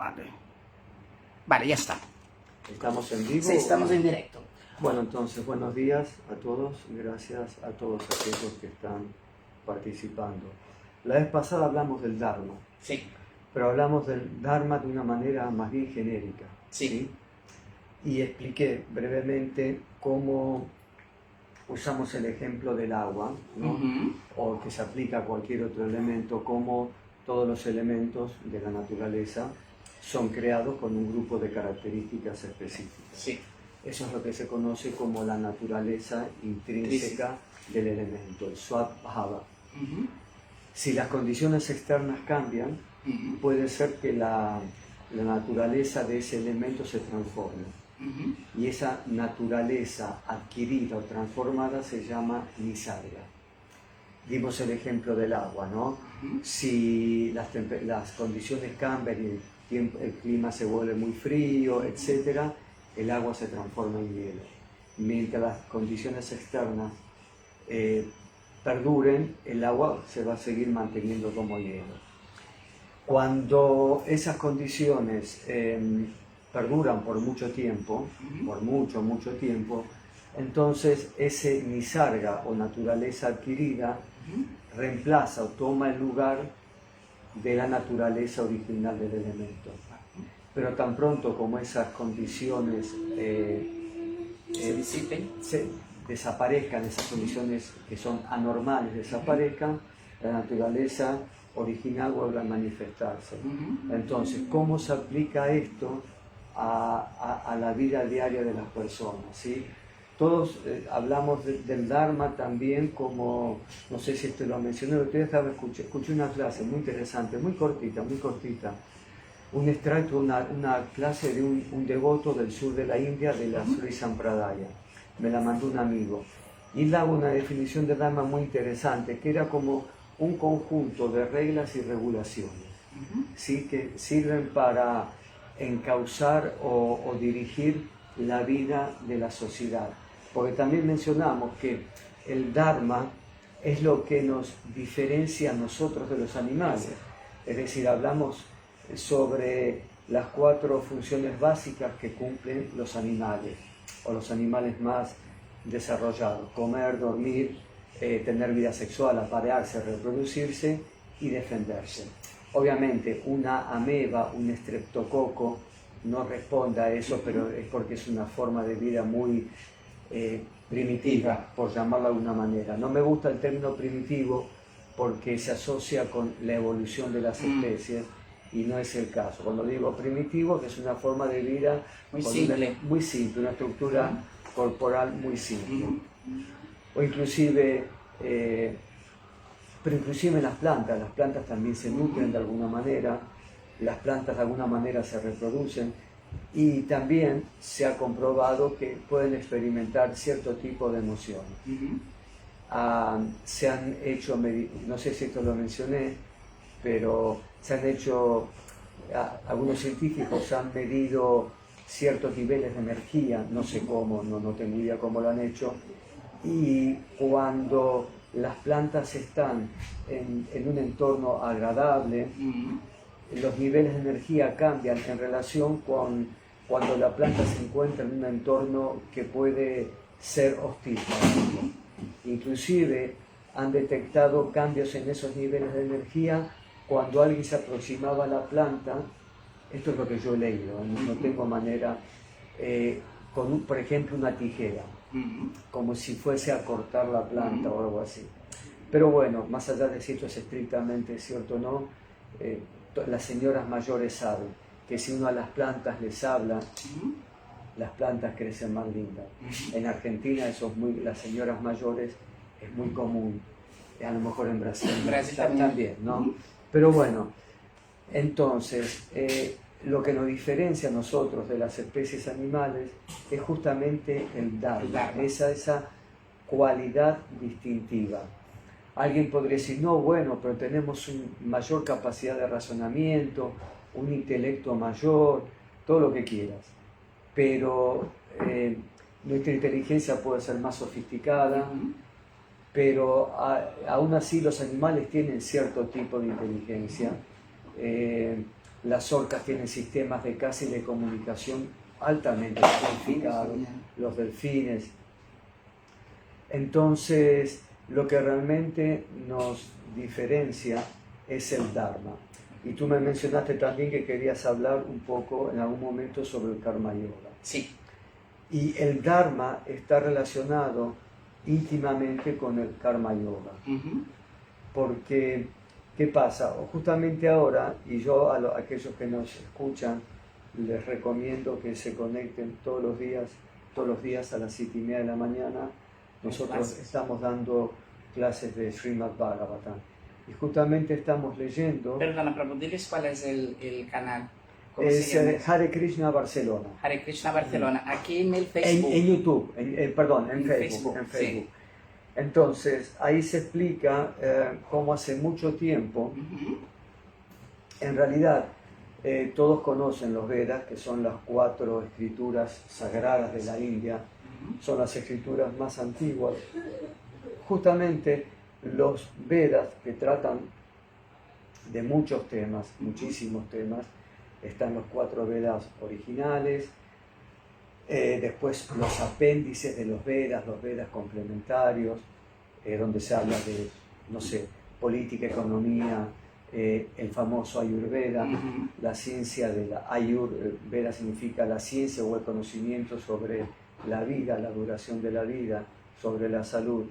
Vale. Vale, ya está. ¿Estamos en vivo? Sí, estamos en directo. Bueno, entonces, buenos días a todos. Gracias a todos aquellos que están participando. La vez pasada hablamos del Dharma. Sí. Pero hablamos del Dharma de una manera más bien genérica. Sí. Y expliqué brevemente cómo usamos el ejemplo del agua, ¿no? O que se aplica a cualquier otro elemento, cómo todos los elementos de la naturaleza son creados con un grupo de características específicas. Sí. Eso es lo que se conoce como la naturaleza intrínseca del elemento, el Swabhava. Si las condiciones externas cambian, puede ser que la naturaleza de ese elemento se transforme. Y esa naturaleza adquirida o transformada se llama nisarga. Dimos el ejemplo del agua, ¿no? Si las condiciones cambian y el clima se vuelve muy frío, etc., el agua se transforma en hielo. Mientras las condiciones externas perduren, el agua se va a seguir manteniendo como hielo. Cuando esas condiciones perduran por mucho tiempo, por mucho tiempo, entonces ese nisarga o naturaleza adquirida reemplaza o toma el lugar de la naturaleza original del elemento. Pero tan pronto como esas condiciones desaparezcan, esas condiciones que son anormales desaparezcan, la naturaleza original vuelve a manifestarse. Entonces, ¿cómo se aplica esto a la vida diaria de las personas? ¿Sí? Todos hablamos del Dharma también como, no sé si esto lo mencioné, escuché una clase muy interesante, muy cortita, un extracto, una clase de un devoto del sur de la India, de la Sri Sampradaya. Me la mandó un amigo. Y daba una definición de Dharma muy interesante, que era como un conjunto de reglas y regulaciones, ¿sí? Que sirven para encauzar o dirigir la vida de la sociedad. Porque también mencionamos que el Dharma es lo que nos diferencia a nosotros de los animales. Es decir, hablamos sobre las 4 funciones básicas que cumplen los animales, o los animales más desarrollados: comer, dormir, tener vida sexual, aparearse, reproducirse y defenderse. Obviamente una ameba, un estreptococo no responde a eso, pero es porque es una forma de vida muy primitiva, por llamarla de una manera. No me gusta el término primitivo porque se asocia con la evolución de las especies y no es el caso. Cuando digo primitivo, que es una forma de vida muy simple, una estructura corporal muy simple. O inclusive, pero inclusive las plantas también se nutren de alguna manera, las plantas de alguna manera se reproducen y también se ha comprobado que pueden experimentar cierto tipo de emociones. Se han hecho, no sé si esto lo mencioné, pero se han hecho, algunos científicos han medido ciertos niveles de energía, no sé cómo, no tengo idea cómo lo han hecho, y cuando las plantas están en un entorno agradable, los niveles de energía cambian en relación con cuando la planta se encuentra en un entorno que puede ser hostil. Inclusive han detectado cambios en esos niveles de energía cuando alguien se aproximaba a la planta. Esto es lo que yo he leído, no tengo manera, con por ejemplo una tijera, como si fuese a cortar la planta o algo así. Pero bueno, más allá de si esto es estrictamente cierto o no, las señoras mayores saben que si uno a las plantas les habla, las plantas crecen más lindas. En Argentina las señoras mayores es muy común, a lo mejor en Brasil también, ¿no? Pero bueno, entonces lo que nos diferencia a nosotros de las especies animales es justamente el Dharma, esa cualidad distintiva. Alguien podría decir, no, bueno, pero tenemos una mayor capacidad de razonamiento, un intelecto mayor, todo lo que quieras. Pero nuestra inteligencia puede ser más sofisticada, pero aún así los animales tienen cierto tipo de inteligencia. Las orcas tienen sistemas de caza y de comunicación altamente sofisticados, los delfines. Entonces, lo que realmente nos diferencia es el Dharma. Y tú me mencionaste también que querías hablar un poco en algún momento sobre el Karma Yoga. Sí. Y el Dharma está relacionado íntimamente con el Karma Yoga. Porque, ¿qué pasa? Justamente ahora, y yo a aquellos que nos escuchan, les recomiendo que se conecten todos los días a las 7:30 de la mañana. Nosotros estamos dando clases de Srimad Bhagavatam. Y justamente estamos leyendo... Perdona, pero diles cuál es el canal. Es Hare Krishna Barcelona. Hare Krishna Barcelona, aquí en el Facebook. En YouTube, en Facebook. Sí. Entonces, ahí se explica cómo hace mucho tiempo, en realidad, todos conocen los Vedas, que son las 4 escrituras sagradas de la India, son las escrituras más antiguas. Justamente los Vedas, que tratan de muchos temas, muchísimos temas, están los 4 Vedas originales, después los apéndices de los Vedas complementarios, donde se habla de, no sé, política, economía, el famoso Ayurveda, la ciencia de la Ayurveda significa la ciencia o el conocimiento sobre la vida, la duración de la vida, sobre la salud.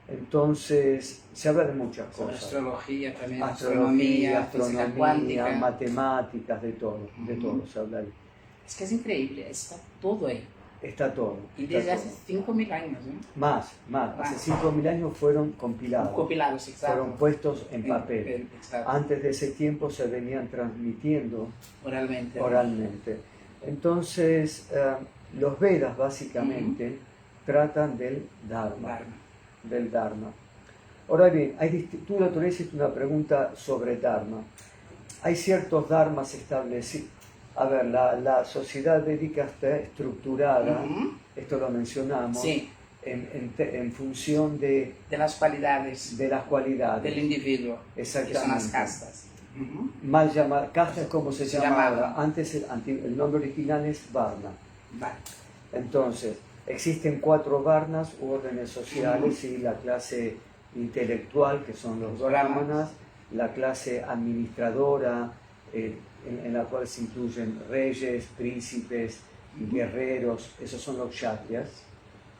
Entonces, se habla de muchas cosas. Astrología también, astronomía, física cuántica, matemáticas, de todo se habla ahí. Es que es increíble, está todo ahí. Está todo. Y desde hace 5.000 años, ¿no? Más. Hace 5.000 años fueron compilados. Compilados, exacto. Fueron puestos en papel. Antes de ese tiempo se venían transmitiendo oralmente. Entonces, los Vedas básicamente tratan del Dharma. Ahora bien, tú la otra vez hiciste una pregunta sobre Dharma. Hay ciertos Dharmas establecidos. A ver, la sociedad védica está estructurada, esto lo mencionamos, sí, en función de las cualidades del individuo, exactamente, que son las castas. Mal llamar, casta es como se llama ahora. Antes el nombre original es Varna. Entonces, existen 4 varnas u órdenes sociales, y la clase intelectual, que son los brahmanas, la clase administradora, en la cual se incluyen reyes, príncipes, guerreros, esos son los kshatriyas.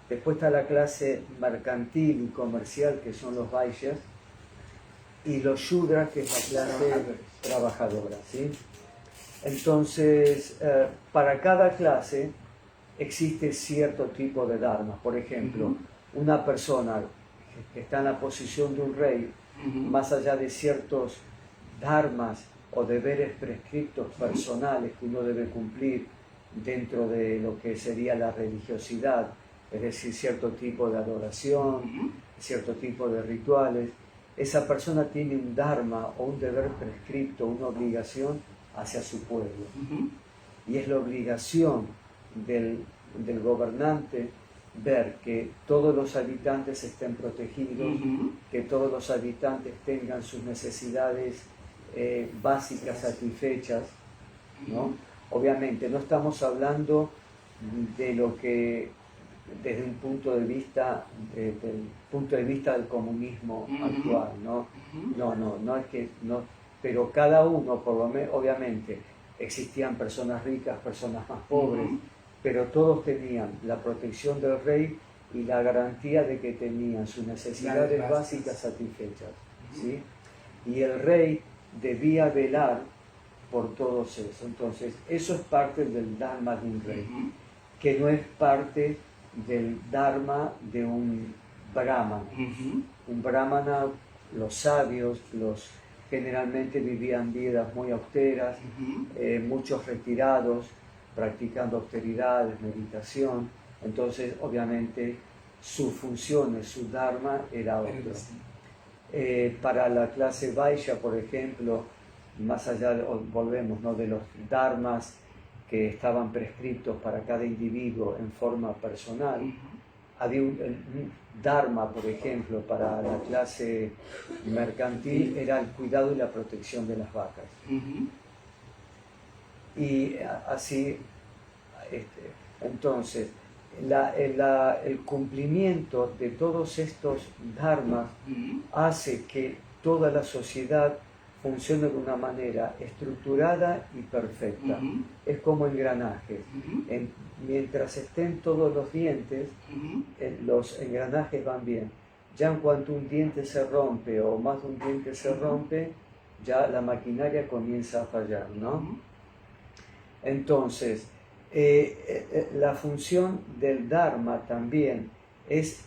Después está la clase mercantil y comercial, que son los vaishyas, y los shudras, que es la clase trabajadora, ¿sí? Entonces, para cada clase existe cierto tipo de dharma. Por ejemplo, una persona que está en la posición de un rey, más allá de ciertos dharmas o deberes prescriptos personales que uno debe cumplir dentro de lo que sería la religiosidad, es decir, cierto tipo de adoración, cierto tipo de rituales, esa persona tiene un dharma o un deber prescripto, una obligación hacia su pueblo. Y es la obligación del gobernante ver que todos los habitantes estén protegidos, que todos los habitantes tengan sus necesidades básicas satisfechas, ¿no? Obviamente no estamos hablando de lo que desde un punto de vista del comunismo actual, ¿no? No es que no, pero cada uno, por lo menos, obviamente existían personas ricas, personas más pobres, pero todos tenían la protección del rey y la garantía de que tenían sus necesidades básicas satisfechas, ¿sí? Y el rey debía velar por todos eso. Entonces, eso es parte del dharma de un rey, que no es parte del dharma de un brahmana. Un brahmana, los sabios, generalmente vivían vidas muy austeras, muchos retirados, practicando austeridades, meditación. Entonces, obviamente, sus funciones, su dharma era otro. Para la clase Vaishya, por ejemplo, más allá, volvemos, ¿no?, de los dharmas que estaban prescriptos para cada individuo en forma personal, había un dharma, por ejemplo, para la clase mercantil, era el cuidado y la protección de las vacas. Y así, entonces, el cumplimiento de todos estos dharmas hace que toda la sociedad funcione de una manera estructurada y perfecta. Es como engranajes. Mientras estén todos los dientes, los engranajes van bien. Ya en cuanto un diente se rompe o más de un diente se rompe, ya la maquinaria comienza a fallar, ¿no? Entonces, la función del Dharma también es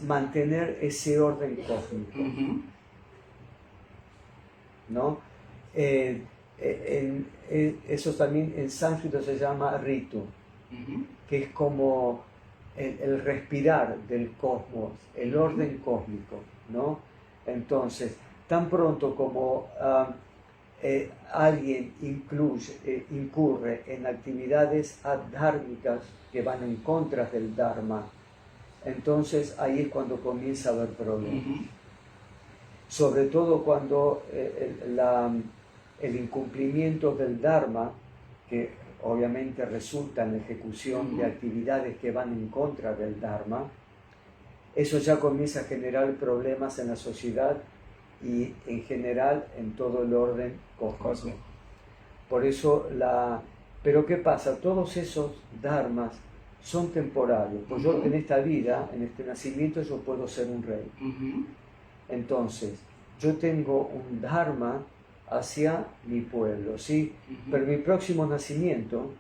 mantener ese orden cósmico, ¿no? Eso también en sánscrito se llama ritu, que es como el respirar del cosmos, el orden cósmico, ¿no? Entonces, tan pronto como alguien incurre en actividades adhármicas que van en contra del Dharma, entonces ahí es cuando comienza a haber problemas. Sobre todo cuando el incumplimiento del Dharma, que obviamente resulta en la ejecución de actividades que van en contra del Dharma, eso ya comienza a generar problemas en la sociedad y en general en todo el orden cósmico. Por eso, pero ¿qué pasa? Todos esos dharmas son temporarios. Pues yo en esta vida, en este nacimiento, yo puedo ser un rey. Entonces, yo tengo un dharma hacia mi pueblo, ¿sí? Pero en mi próximo nacimiento,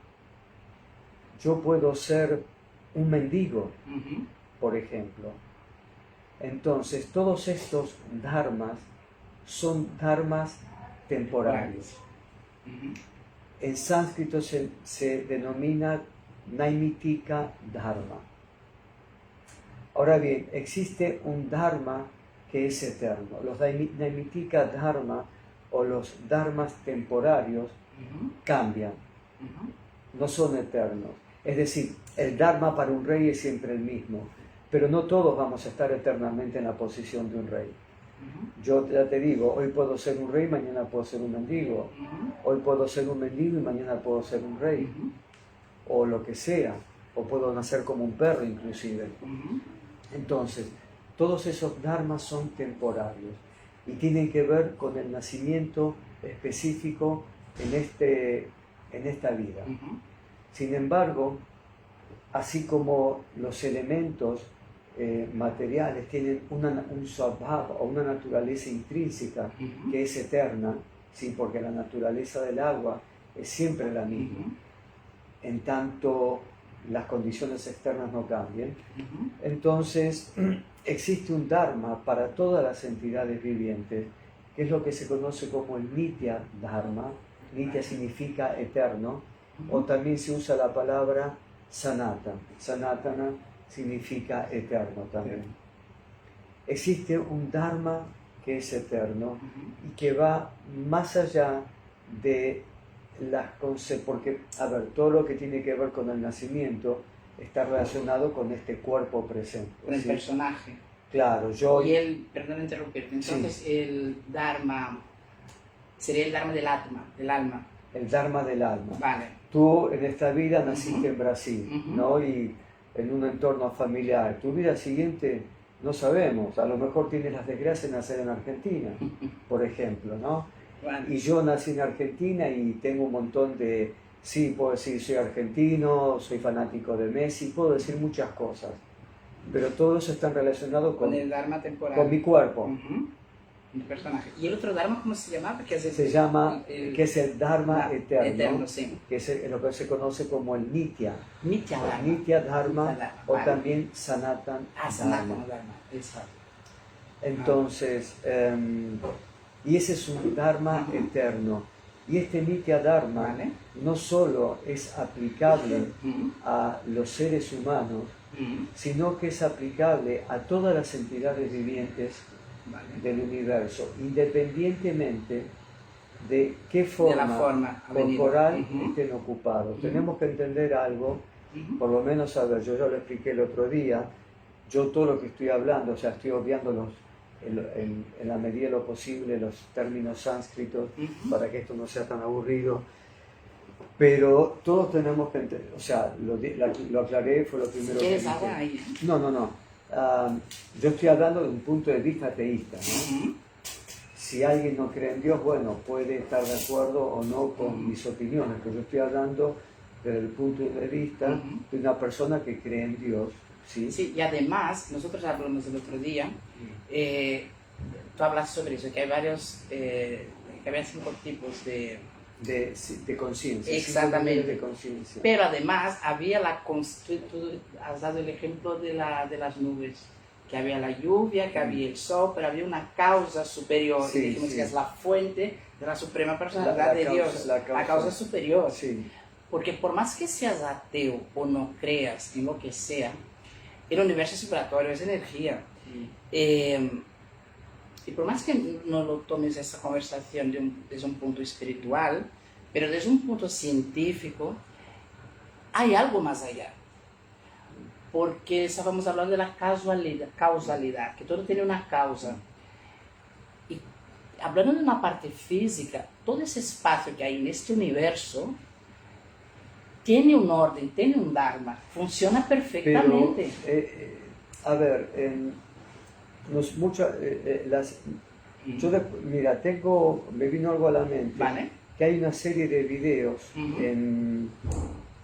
yo puedo ser un mendigo, por ejemplo. Entonces, todos estos dharmas son dharmas temporales. En sánscrito se denomina Naimitika Dharma. Ahora bien, existe un dharma que es eterno. Los Naimitika Dharma o los dharmas temporarios cambian, no son eternos. Es decir, el dharma para un rey es siempre el mismo, pero no todos vamos a estar eternamente en la posición de un rey. Yo ya te digo, hoy puedo ser un rey, mañana puedo ser un mendigo. Hoy puedo ser un mendigo y mañana puedo ser un rey. O lo que sea. O puedo nacer como un perro inclusive. Entonces, todos esos dharmas son temporarios y tienen que ver con el nacimiento específico en esta vida. Sin embargo, así como los elementos materiales tienen un swabhava o una naturaleza intrínseca que es eterna, ¿sí? Porque la naturaleza del agua es siempre la misma, en tanto las condiciones externas no cambien. Entonces existe un dharma para todas las entidades vivientes, que es lo que se conoce como el nitya dharma. Nitya significa eterno, o también se usa la palabra sanatana. Sanatana significa eterno también. Existe un dharma que es eterno y que va más allá de las conceptos, porque, a ver, todo lo que tiene que ver con el nacimiento está relacionado con este cuerpo presente. Con el personaje. Claro, perdón interrumpirte, entonces el dharma sería el dharma del alma. El dharma del alma. Vale. Tú en esta vida naciste en Brasil, ¿no? Y en un entorno familiar. Tu vida siguiente no sabemos, a lo mejor tienes las desgracias de nacer en Argentina, por ejemplo, ¿no? Bueno. Y yo nací en Argentina y tengo un montón de, sí, puedo decir soy argentino, soy fanático de Messi, puedo decir muchas cosas, pero todo eso está relacionado con el dharma temporal, con mi cuerpo. El personaje. ¿Y el otro dharma cómo se llama? Se llama, que es el dharma eterno, sí. Que es lo que se conoce como el nitya. Nitya dharma. Nitya dharma, o vale. También sanatana dharma. Sanatana dharma, exacto. Entonces, y ese es un dharma eterno. Y este nitya dharma no solo es aplicable a los seres humanos, sino que es aplicable a todas las entidades vivientes del universo, independientemente de qué forma corporal estén ocupados. Tenemos que entender algo, por lo menos, a ver, yo ya lo expliqué el otro día, yo todo lo que estoy hablando, o sea, estoy obviando en la medida de lo posible los términos sánscritos para que esto no sea tan aburrido. Pero todos tenemos que entender, o sea, lo aclaré, fue lo primero que ¿Quieres dije. agua ahí? No. Yo estoy hablando de un punto de vista ateísta, ¿no? Si alguien no cree en Dios, bueno, puede estar de acuerdo o no con mis opiniones, pero yo estoy hablando desde el punto de vista de una persona que cree en Dios. Sí, sí, y además, nosotros hablamos el otro día, tú hablas sobre eso, que hay varios, que había 5 tipos de conciencia. Exactamente. De conciencia. Pero además había tú has dado el ejemplo de las nubes, que había la lluvia, que había el sol, pero había una causa superior, y dijimos que es la fuente de la suprema personalidad de Dios, la causa superior. Sí. Porque por más que seas ateo o no creas en lo que sea, el universo es vibratorio, es energía. Y por más que no lo tomes esta conversación desde un punto espiritual, pero desde un punto científico, hay algo más allá. Porque estábamos hablando de la causalidad, que todo tiene una causa. Y hablando de una parte física, todo ese espacio que hay en este universo tiene un orden, tiene un dharma, funciona perfectamente. Pero, mira, me vino algo a la mente, ¿Vale? que hay una serie de videos,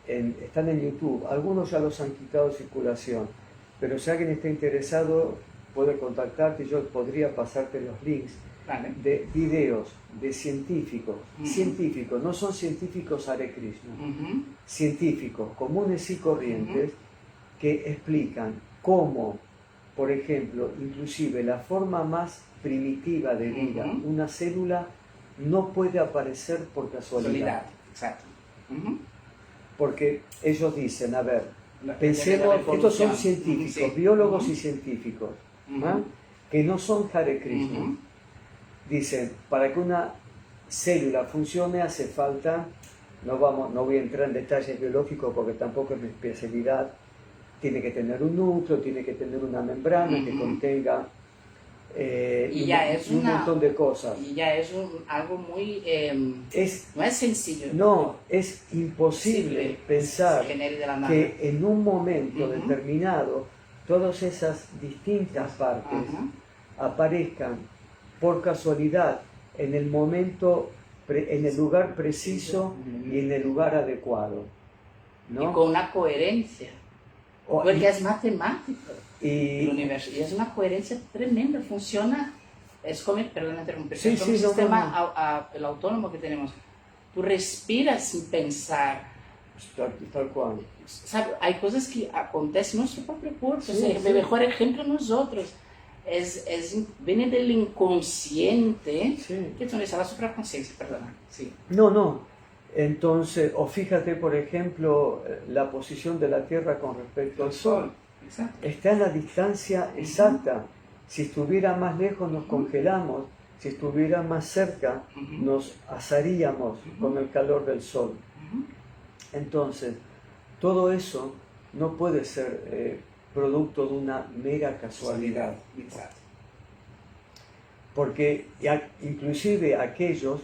están en YouTube, algunos ya los han quitado de circulación, pero si alguien está interesado puede contactarte y yo podría pasarte los links. Vale. De videos de científicos, no son científicos Hare Krishna, científicos comunes y corrientes que explican cómo, por ejemplo, inclusive la forma más primitiva de vida, una célula no puede aparecer por casualidad. Exacto. Porque ellos dicen, a ver, pensemos, estos son científicos, biólogos y científicos, que no son Hare Krishna. Dicen, para que una célula funcione hace falta, no voy a entrar en detalles biológicos porque tampoco es mi especialidad, tiene que tener un núcleo, tiene que tener una membrana que contenga un montón de cosas. Y ya es algo muy... no es sencillo. No, es imposible pensar que en un momento determinado todas esas distintas partes aparezcan por casualidad en el momento, en el lugar preciso y en el lugar adecuado, ¿no? Y con una coherencia, porque es matemático el universo, y es una coherencia tremenda, funciona, es como, perdón, interrumpir, es como el sistema el autónomo que tenemos, tú respiras sin pensar, tal cual. ¿Sabe? Hay cosas que acontecen en nuestro propio cuerpo, el mejor ejemplo nosotros. Viene del inconsciente, que es donde está la supraconsciencia, perdona. Sí. No. Entonces, o fíjate, por ejemplo, la posición de la Tierra con respecto al Sol. Exacto. Está en la distancia exacta. Si estuviera más lejos nos congelamos, si estuviera más cerca nos asaríamos con el calor del Sol. Entonces, todo eso no puede ser producto de una mera casualidad. Porque inclusive aquellos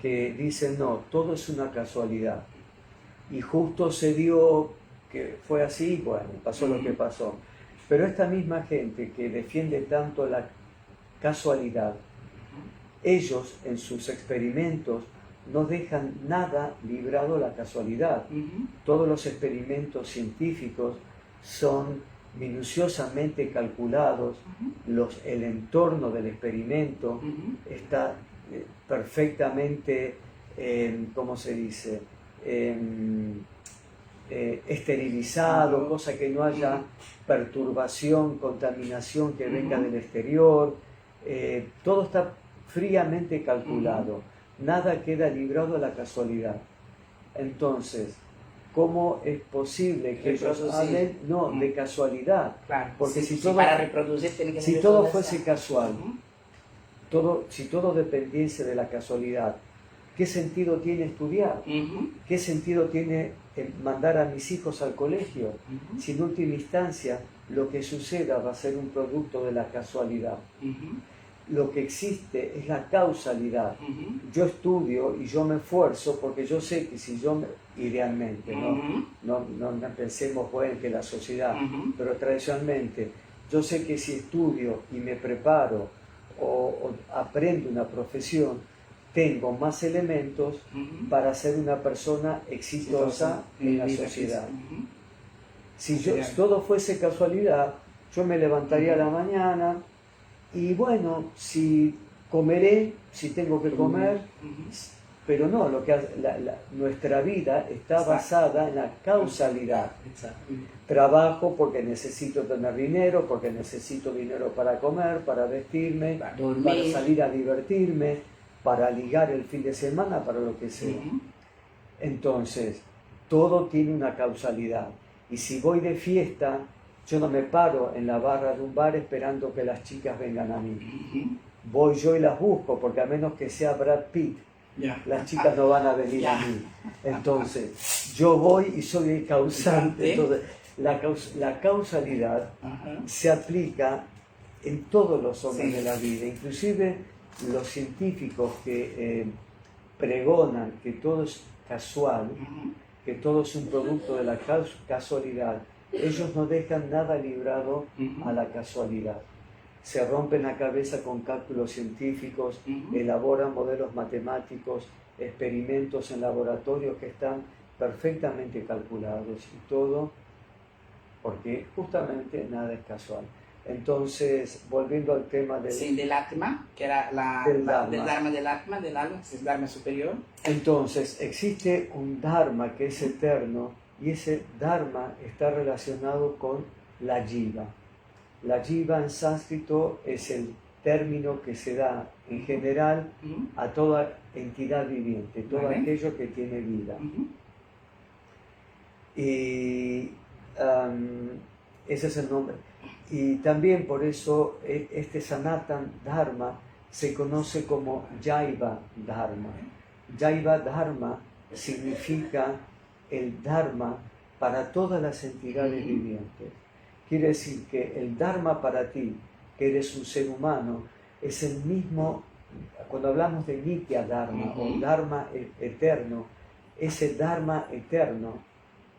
que dicen no, todo es una casualidad y justo se dio que fue así, bueno, pasó lo que pasó. Pero esta misma gente que defiende tanto la casualidad, ellos en sus experimentos no dejan nada librado a la casualidad. Todos los experimentos científicos son minuciosamente calculados, el entorno del experimento está perfectamente, ¿cómo se dice?, esterilizado, cosa que no haya perturbación, contaminación que venga del exterior, todo está fríamente calculado, nada queda librado a la casualidad. Entonces, ¿cómo es posible que ellos hablen de casualidad? Claro, porque si todo, para reproducir tiene que ser si todo fuese casual, si todo dependiese de la casualidad, ¿qué sentido tiene estudiar? ¿Qué sentido tiene mandar a mis hijos al colegio? Si en última instancia lo que suceda va a ser un producto de la casualidad. lo que existe es la causalidad. Yo estudio y yo me esfuerzo porque yo sé que si yo, idealmente, no pensemos bueno que la sociedad, pero tradicionalmente, yo sé que si estudio y me preparo o aprendo una profesión, tengo más elementos para ser una persona exitosa en la sociedad. Si todo fuese casualidad, yo me levantaría a la mañana y bueno, si comeré, si tengo que comer, pero no, nuestra vida está basada en la causalidad. Trabajo porque necesito tener dinero, porque necesito dinero para comer, para vestirme, para salir a divertirme, para ligar el fin de semana, para lo que sea. Entonces, todo tiene una causalidad. Y si voy de fiesta, yo no me paro en la barra de un bar esperando que las chicas vengan a mí. Voy yo y las busco, porque a menos que sea Brad Pitt, las chicas no van a venir a mí. Entonces, yo voy y soy el causante. Entonces, la causalidad se aplica en todos los órdenes de la vida. Inclusive los científicos que pregonan que todo es casual, que todo es un producto de la casualidad, ellos no dejan nada librado a la casualidad. Se rompen la cabeza con cálculos científicos, elaboran modelos matemáticos, experimentos en laboratorios que están perfectamente calculados y todo porque justamente nada es casual. Entonces, volviendo al tema del Atma, que era del Dharma, del alma, es el Dharma superior. Entonces, existe un Dharma que es eterno y ese Dharma está relacionado con la Jiva. La Jiva en sánscrito es el término que se da en general a toda entidad viviente, todo aquello que tiene vida. Y ese es el nombre. Y también por eso este Sanatan Dharma se conoce como Jaiva Dharma. Jaiva Dharma significa el Dharma para todas las entidades vivientes. Quiere decir que el Dharma para ti, que eres un ser humano, es el mismo, cuando hablamos de Nitya Dharma o Dharma eterno, ese Dharma eterno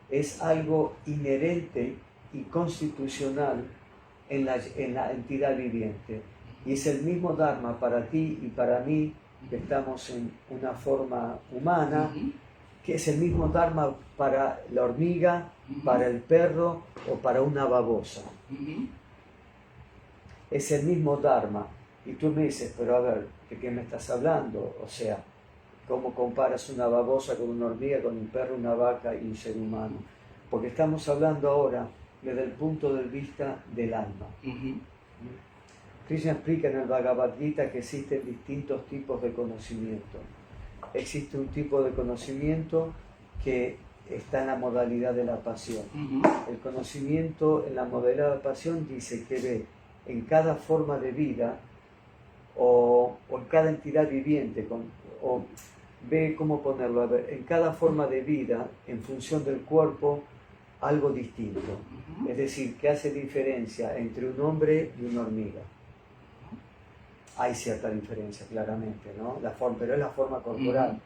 es algo inherente y constitucional en la entidad viviente. Y es el mismo Dharma para ti y para mí, que estamos en una forma humana, que es el mismo Dharma para la hormiga, para el perro o para una babosa. Es el mismo Dharma. Y tú me dices, pero a ver, ¿de qué me estás hablando? O sea, ¿cómo comparas una babosa con una hormiga, con un perro, una vaca y un ser humano? Porque estamos hablando ahora desde el punto de vista del alma. Krishna explica en el Bhagavad Gita que existen distintos tipos de conocimiento. Existe un tipo de conocimiento que está en la modalidad de la pasión. El conocimiento en la modalidad de la pasión dice que ve en cada forma de vida o en cada entidad viviente, o ve cómo ponerlo, a ver, en cada forma de vida, en función del cuerpo, algo distinto. Es decir, que hace diferencia entre un hombre y una hormiga. Hay cierta diferencia, claramente, ¿no? Pero es la forma corporal.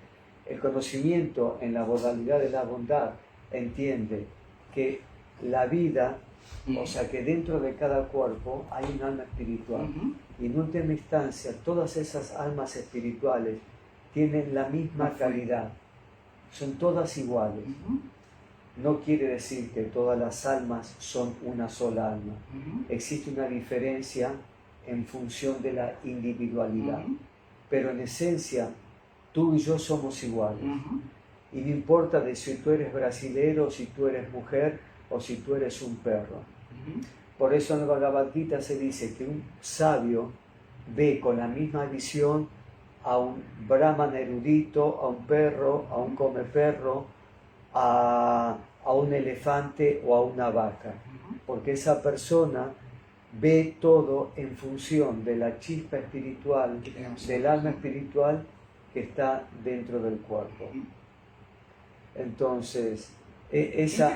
El conocimiento en la modalidad de la bondad entiende que la vida, o sea, que dentro de cada cuerpo hay un alma espiritual. Y en última instancia, todas esas almas espirituales tienen la misma calidad. Son todas iguales. No quiere decir que todas las almas son una sola alma. Existe una diferencia en función de la individualidad. Pero en esencia, tú y yo somos iguales. Y no importa de si tú eres brasilero, si tú eres mujer o si tú eres un perro. Por eso en el Bhagavad Gita se dice que un sabio ve con la misma visión a un brahman erudito, a un perro, a un comeperro, a un elefante o a una vaca. Porque esa persona ve todo en función de la chispa espiritual, del alma espiritual que está dentro del cuerpo. Entonces, esa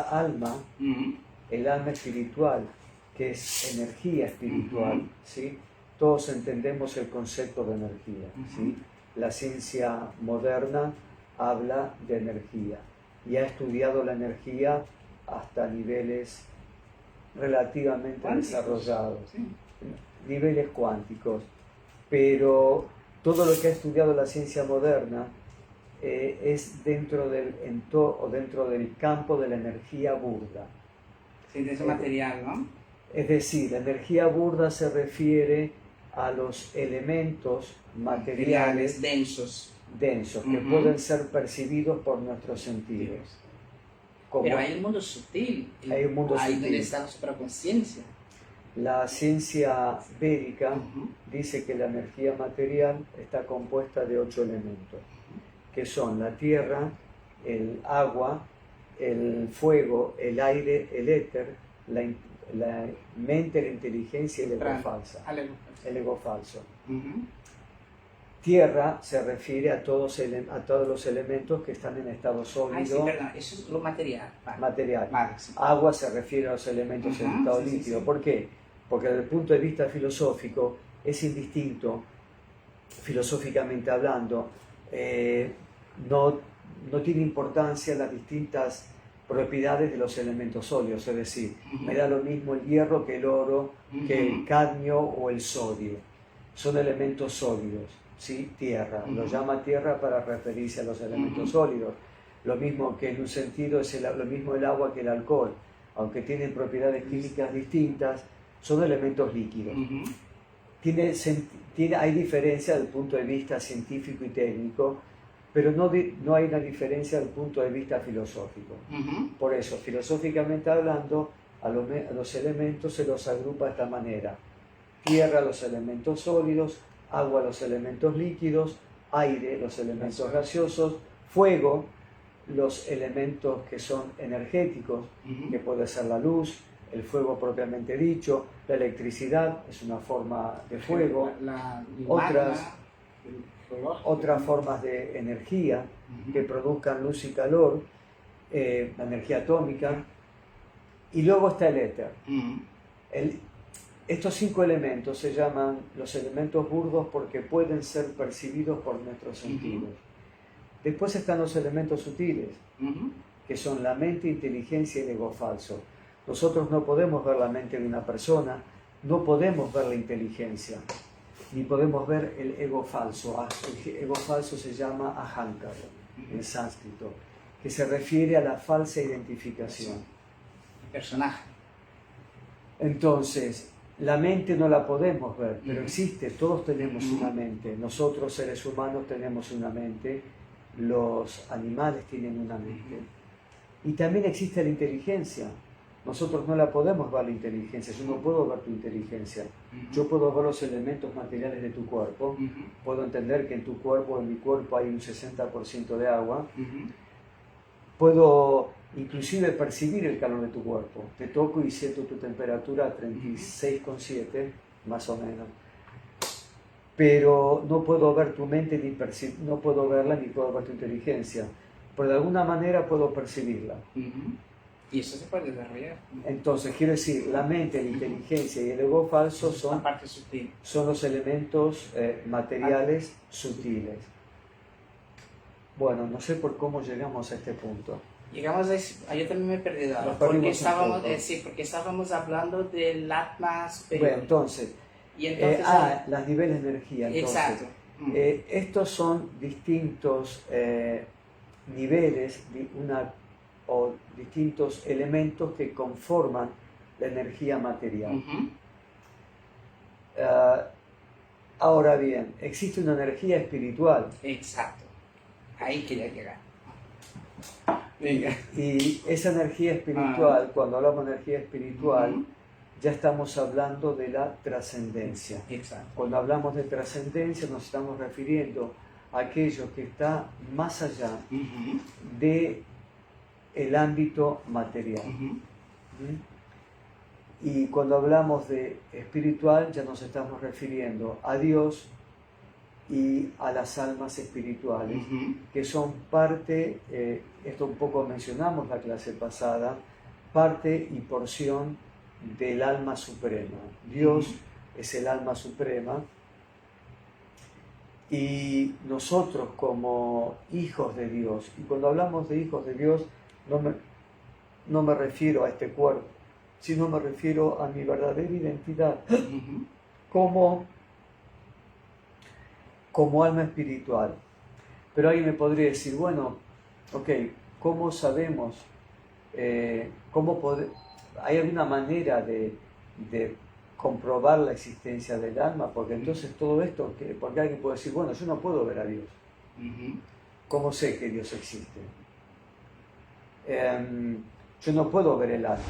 alma, el alma espiritual que es energía espiritual, ¿sí? Todos entendemos el concepto de energía, ¿sí? La ciencia moderna habla de energía y ha estudiado la energía hasta niveles relativamente cuánticos, desarrollados, sí. Niveles cuánticos, pero todo lo que ha estudiado la ciencia moderna es dentro del campo de la energía burda. Sí, de ese material, ¿no? Es decir, la energía burda se refiere a los elementos materiales densos, que pueden ser percibidos por nuestros sentidos. Pero hay un mundo sutil, hay un mundo sutil. Donde está la supraconciencia. La ciencia védica dice que la energía material está compuesta de 8 elementos, que son la tierra, el agua, el fuego, el aire, el éter, la mente, la inteligencia y el ego falso. El ego falso. Tierra se refiere a todos los elementos que están en estado sólido. Sí, perdón, eso es lo material. Material. Vale, sí. Agua se refiere a los elementos en estado líquido. Sí. ¿Por qué? Porque desde el punto de vista filosófico es indistinto, filosóficamente hablando, no tiene importancia las distintas propiedades de los elementos sólidos, es decir, me da lo mismo el hierro que el oro, que el cadmio o el sodio. Son elementos sólidos, ¿sí? Tierra, lo llama tierra para referirse a los elementos sólidos. Lo mismo que en un sentido es lo mismo el agua que el alcohol, aunque tienen propiedades químicas distintas, son elementos líquidos. Hay diferencia desde el punto de vista científico y técnico, pero no hay una diferencia desde el punto de vista filosófico. Por eso, filosóficamente hablando, a los elementos se los agrupa de esta manera: tierra, los elementos sólidos; agua, los elementos líquidos; aire, los elementos gaseosos; fuego, los elementos que son energéticos, que puede ser la luz, el fuego propiamente dicho, la electricidad es una forma de fuego, otras formas de energía que produzcan luz y calor, la energía atómica, y luego está el éter. Estos 5 elementos se llaman los elementos burdos porque pueden ser percibidos por nuestros sentidos. Después están los elementos sutiles, que son la mente, inteligencia y el ego falso. Nosotros no podemos ver la mente de una persona, no podemos ver la inteligencia, ni podemos ver el ego falso. El ego falso se llama ahankara en sánscrito, que se refiere a la falsa identificación. El personaje. Entonces, la mente no la podemos ver, pero existe, todos tenemos una mente. Nosotros, seres humanos, tenemos una mente, los animales tienen una mente. Y también existe la inteligencia. Nosotros no la podemos ver la inteligencia, yo no puedo ver tu inteligencia. Yo puedo ver los elementos materiales de tu cuerpo, puedo entender que en tu cuerpo, en mi cuerpo hay un 60% de agua, puedo inclusive percibir el calor de tu cuerpo. Te toco y siento tu temperatura a 36,7, más o menos. Pero no puedo ver tu mente, no puedo verla, ni puedo ver tu inteligencia. Pero de alguna manera puedo percibirla. Y eso se puede desarrollar. Entonces, quiero decir, la mente, la inteligencia y el ego falso son los elementos materiales sutiles. Bueno, no sé por cómo llegamos a este punto. Llegamos a yo también me he perdido. Porque estábamos hablando del Atma superior. Bueno, entonces, los niveles de energía. Entonces, exacto. Estos son distintos niveles o distintos elementos que conforman la energía material. Ahora bien, existe una energía espiritual. Exacto. Ahí quería llegar. Y esa energía espiritual, cuando hablamos de energía espiritual, ya estamos hablando de la trascendencia. Cuando hablamos de trascendencia nos estamos refiriendo a aquello que está más allá de el ámbito material. Y cuando hablamos de espiritual ya nos estamos refiriendo a Dios y a las almas espirituales, que son parte, esto un poco mencionamos la clase pasada, parte y porción del alma suprema. Dios es el alma suprema y nosotros como hijos de Dios, y cuando hablamos de hijos de Dios no me refiero a este cuerpo, sino me refiero a mi verdadera identidad como alma espiritual. Pero alguien me podría decir, bueno, ok, ¿cómo sabemos? ¿Hay alguna manera de comprobar la existencia del alma? Porque entonces todo esto, porque alguien puede decir, bueno, yo no puedo ver a Dios. ¿Cómo sé que Dios existe? Yo no puedo ver el alma,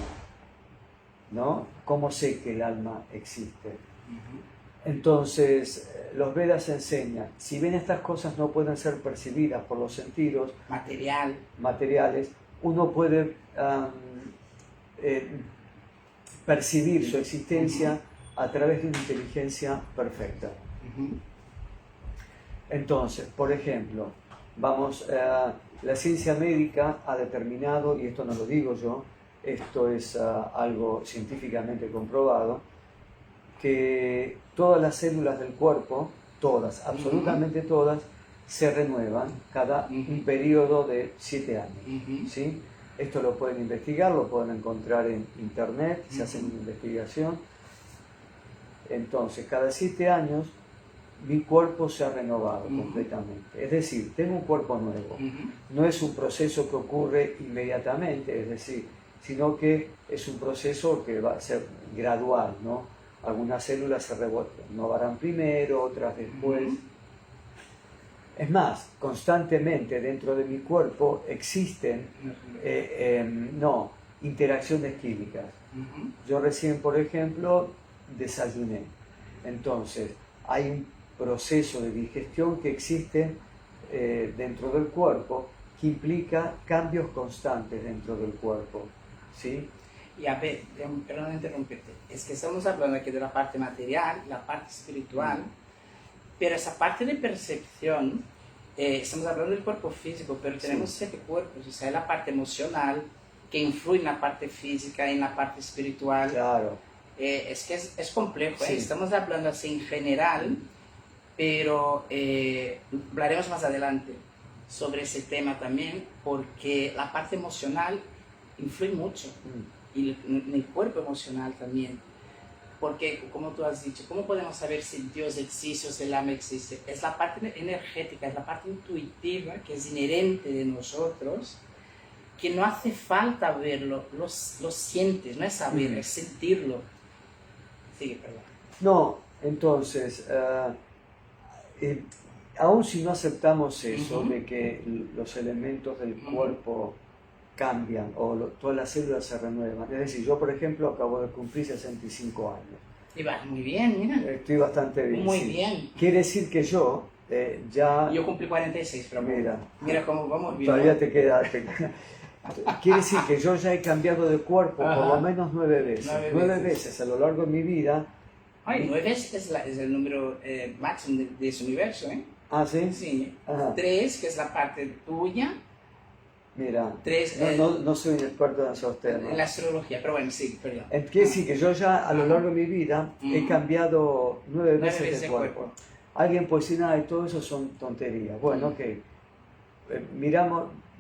¿no? ¿Cómo sé que el alma existe? Entonces, los Vedas enseñan, si bien estas cosas no pueden ser percibidas por los sentidos materiales, uno puede percibir su existencia a través de una inteligencia perfecta. Entonces, por ejemplo, la ciencia médica ha determinado, y esto no lo digo yo, esto es algo científicamente comprobado, que todas las células del cuerpo, todas, absolutamente todas, se renuevan cada un periodo de 7 años. ¿Sí? Esto lo pueden investigar, lo pueden encontrar en internet, se hacen una investigación. Entonces, cada 7 años mi cuerpo se ha renovado completamente. Es decir, tengo un cuerpo nuevo. No es un proceso que ocurre inmediatamente, es decir, sino que es un proceso que va a ser gradual, ¿no? Algunas células se renovarán primero, otras después. Es más, constantemente dentro de mi cuerpo existen interacciones químicas. Yo recién, por ejemplo, desayuné. Entonces, hay un proceso de digestión que existe dentro del cuerpo que implica cambios constantes dentro del cuerpo. ¿Sí? Y a ver, perdón interrumpirte, es que estamos hablando aquí de la parte material, la parte espiritual, pero esa parte de percepción, estamos hablando del cuerpo físico, pero tenemos 7 cuerpos, o sea, la parte emocional que influye en la parte física y en la parte espiritual. Claro. Es que es complejo, estamos hablando así en general, pero hablaremos más adelante sobre ese tema también, porque la parte emocional influye mucho. Y en el cuerpo emocional también, porque como tú has dicho, ¿cómo podemos saber si Dios existe o si el alma existe? Es la parte energética, es la parte intuitiva que es inherente de nosotros, que no hace falta verlo, lo sientes, no es saber, es sentirlo. Sigue, perdón. No, entonces, aun si no aceptamos eso, de que los elementos del cuerpo cambian o todas las células se renuevan. Es decir, yo por ejemplo acabo de cumplir 65 años. Y vas muy bien, mira. Estoy bastante bien. Muy bien. Quiere decir que yo ya... Yo cumplí 46, pero mira cómo vamos bien. Todavía te queda... Quiere decir que yo ya he cambiado de cuerpo por lo menos 9 veces. 9 veces a lo largo de mi vida. Ay, 9 es el número máximo de ese universo, ¿eh? ¿Ah, sí? Sí. 3, que es la parte tuya. Mira, 3, no soy un experto en esos temas. En la astrología, pero bueno, sí, perdón. Quiere decir que yo ya a lo largo de mi vida he cambiado 9 veces de cuerpo. Alguien puede decir, nada, y todo eso son tonterías. Bueno, ok.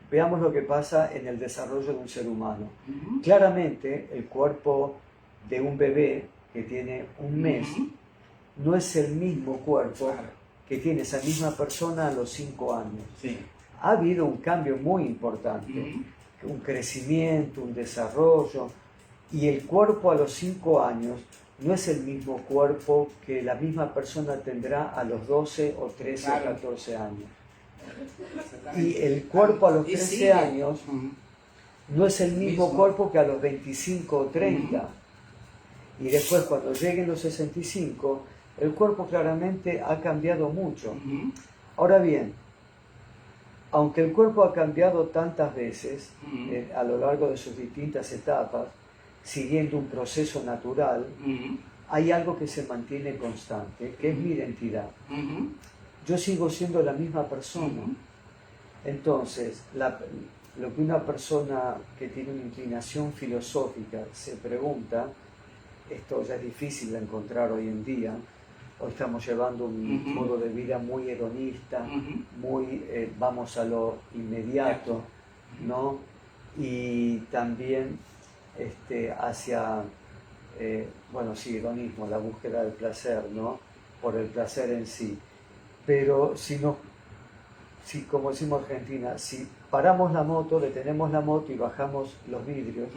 Veamos lo que pasa en el desarrollo de un ser humano. Claramente, el cuerpo de un bebé que tiene un mes no es el mismo cuerpo que tiene esa misma persona a los 5 años. Sí. Ha habido un cambio muy importante, un crecimiento, un desarrollo, y el cuerpo a los 5 años no es el mismo cuerpo que la misma persona tendrá a los 12 o 13 o 14 años. Y el cuerpo a los 13 años no es el mismo cuerpo que a los 25 o 30. Y después cuando lleguen los 65, el cuerpo claramente ha cambiado mucho. Ahora bien, aunque el cuerpo ha cambiado tantas veces a lo largo de sus distintas etapas, siguiendo un proceso natural, hay algo que se mantiene constante, que es mi identidad. Yo sigo siendo la misma persona. Entonces, lo que una persona que tiene una inclinación filosófica se pregunta esto ya es difícil de encontrar hoy en día. Hoy estamos llevando un modo de vida muy hedonista, muy vamos a lo inmediato, ¿no? Y también hacia, bueno, sí, hedonismo, la búsqueda del placer, ¿no? Por el placer en sí. Pero si como decimos en Argentina, si paramos la moto, detenemos la moto y bajamos los vidrios,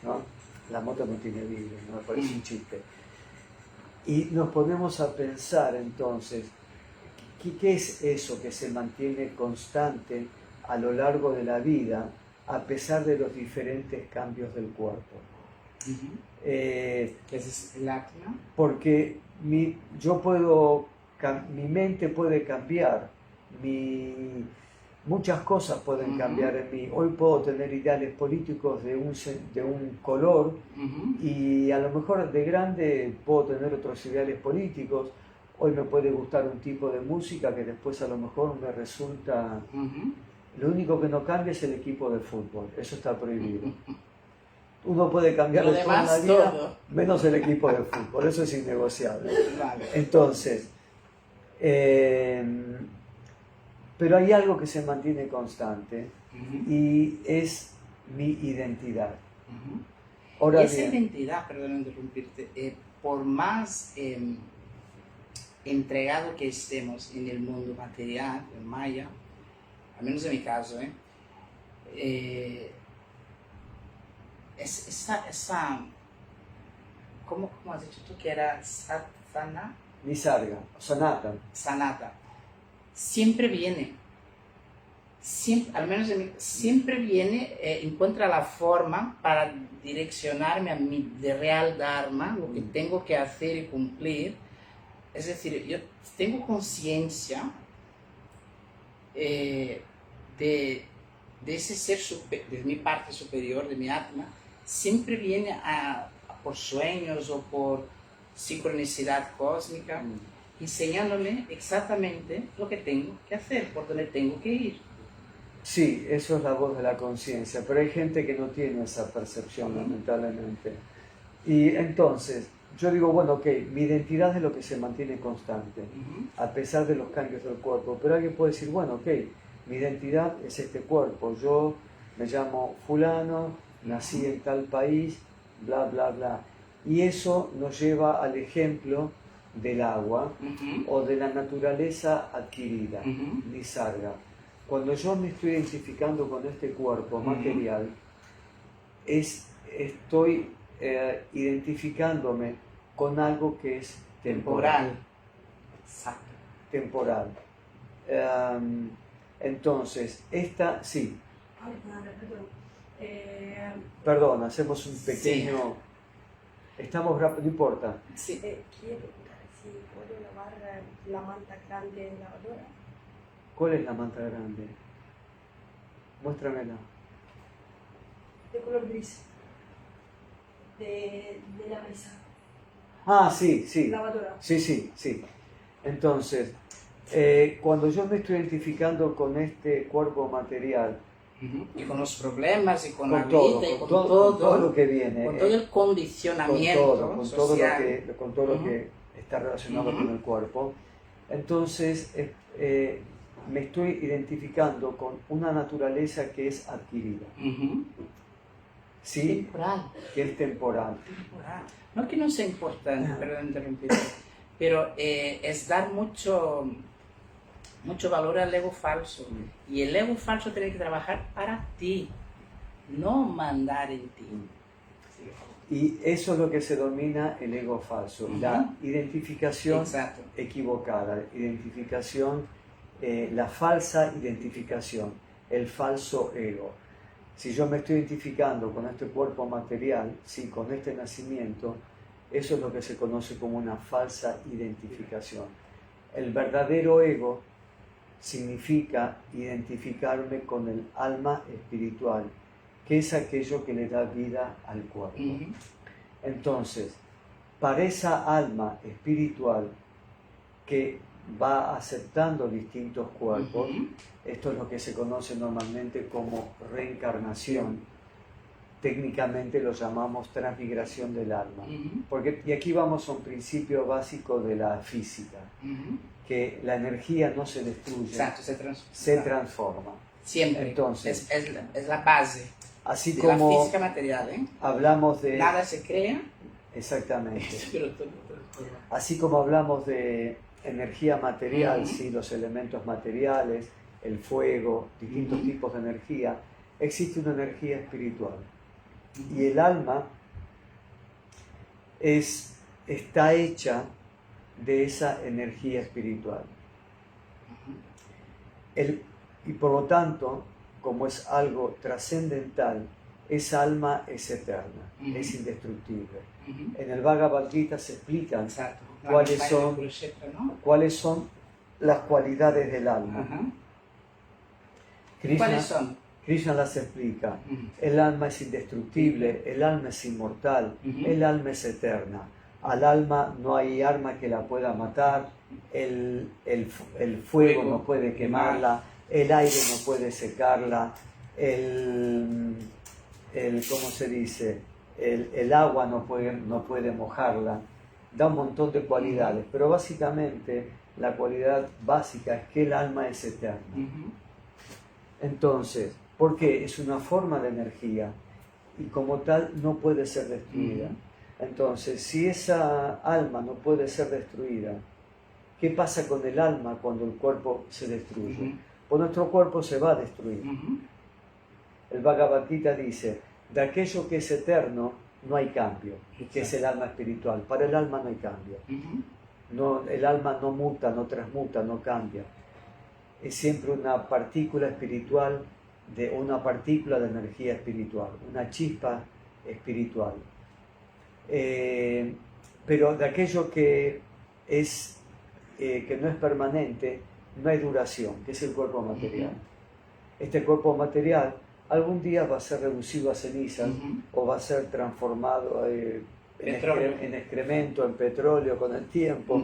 ¿no? La moto no tiene vidrios, ¿no? Me parece un chiste. Y nos ponemos a pensar entonces, ¿qué es eso que se mantiene constante a lo largo de la vida a pesar de los diferentes cambios del cuerpo? ¿Qué es el atma? Porque mi mente puede cambiar, muchas cosas pueden cambiar en mí. Hoy puedo tener ideales políticos de un color y a lo mejor de grande puedo tener otros ideales políticos. Hoy me puede gustar un tipo de música que después a lo mejor me resulta... Lo único que no cambia es el equipo de fútbol, eso está prohibido. Uno puede cambiar de toda la vida, todo, menos el equipo de fútbol, eso es innegociable. Vale. Entonces, pero hay algo que se mantiene constante y es mi identidad. Ahora esa identidad, perdón interrumpirte, por más entregado que estemos en el mundo material, en Maya, al menos en mi caso, esa ¿cómo has dicho tú que era Satana? Nisarga, Sanata. Siempre viene, al menos siempre viene, encuentra la forma para direccionarme a mi real Dharma, lo que tengo que hacer y cumplir. Es decir, yo tengo conciencia de ese ser, de mi parte superior, de mi Atma, siempre viene por sueños o por sincronicidad cósmica, enseñándome exactamente lo que tengo que hacer, por donde tengo que ir. Sí, eso es la voz de la conciencia, pero hay gente que no tiene esa percepción, lamentablemente. Y entonces, yo digo, bueno, ok, mi identidad es lo que se mantiene constante, a pesar de los cambios del cuerpo, pero alguien puede decir, bueno, ok, mi identidad es este cuerpo, yo me llamo fulano, nací en tal país, bla, bla, bla. Y eso nos lleva al ejemplo del agua o de la naturaleza adquirida, nisarga. Cuando yo me estoy identificando con este cuerpo material, estoy identificándome con algo que es temporal. Temporal. Entonces, sí. Perdón, hacemos un pequeño... Sí. Estamos rápido, no importa. Sí. Quiero preguntar si puedo lavar la manta grande en lavadora. ¿Cuál es la manta grande? Muéstramela. De color gris. De la mesa. Ah, sí. Lavadora. Sí. Entonces, cuando yo me estoy identificando con este cuerpo material, y con los problemas y con la todo, vida y con todo lo que viene, con todo el condicionamiento social, con todo lo que está relacionado con el cuerpo, entonces me estoy identificando con una naturaleza que es adquirida, ¿sí? Temporal. Que es temporal. No que no sea importante, perdón interrumpirte, pero es dar mucho valor al ego falso. Y el ego falso tiene que trabajar para ti, no mandar en ti. Y eso es lo que se denomina el ego falso, la identificación equivocada, la falsa identificación, el falso ego. Si yo me estoy identificando con este cuerpo material, sí, con este nacimiento, eso es lo que se conoce como una falsa identificación. El verdadero ego significa identificarme con el alma espiritual, que es aquello que le da vida al cuerpo. Entonces, para esa alma espiritual que va aceptando distintos cuerpos, esto es lo que se conoce normalmente como reencarnación, técnicamente lo llamamos transmigración del alma. Porque, y aquí vamos a un principio básico de la física, que la energía no se destruye, Exacto, se transforma. Siempre. Entonces, es la base así de como la física material, ¿eh? hablamos de... Nada se crea, Exactamente. pero todo transforma. Así como hablamos de energía material, ¿sí? Los elementos materiales, el fuego, distintos tipos de energía, existe una energía espiritual. Y el alma está hecha de esa energía espiritual. Y por lo tanto, como es algo trascendental, esa alma es eterna, es indestructible. En el Bhagavad Gita se explican cuáles son las cualidades del alma. ¿Cuáles son? Krishna las explica. El alma es indestructible, el alma es inmortal, el alma es eterna. Al alma no hay arma que la pueda matar, el fuego no puede quemarla, el aire no puede secarla, ¿cómo se dice? El agua no puede mojarla. Da un montón de cualidades, pero básicamente la cualidad básica es que el alma es eterna. Entonces, ¿por qué? Es una forma de energía y como tal no puede ser destruida. Entonces, si esa alma no puede ser destruida, ¿qué pasa con el alma cuando el cuerpo se destruye? Pues nuestro cuerpo se va a destruir. El Bhagavad Gita dice, de aquello que es eterno no hay cambio, que es el alma espiritual. Para el alma no hay cambio. El alma no muta, no transmuta, no cambia. Es siempre una partícula espiritual, una partícula de energía espiritual, una chispa espiritual. Pero de aquello que no es permanente, no hay duración, que es el cuerpo material. Este cuerpo material algún día va a ser reducido a cenizas o va a ser transformado en excremento, en petróleo con el tiempo.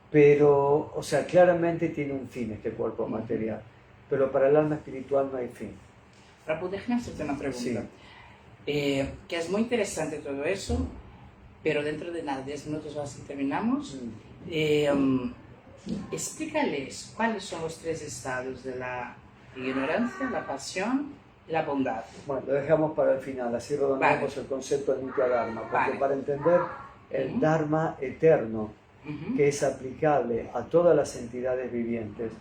Pero, o sea, claramente tiene un fin este cuerpo material, pero para el alma espiritual no hay fin. Prabhu, déjame hacerte una pregunta. Sí. Que es muy interesante todo eso, pero dentro de nada, 10 minutos o así terminamos. Explícales cuáles son los 3 estados de la ignorancia, la pasión y la bondad. Bueno, lo dejamos para el final, así redondeamos el concepto de Nitya Dharma, porque para entender el Dharma eterno, que es aplicable a todas las entidades vivientes,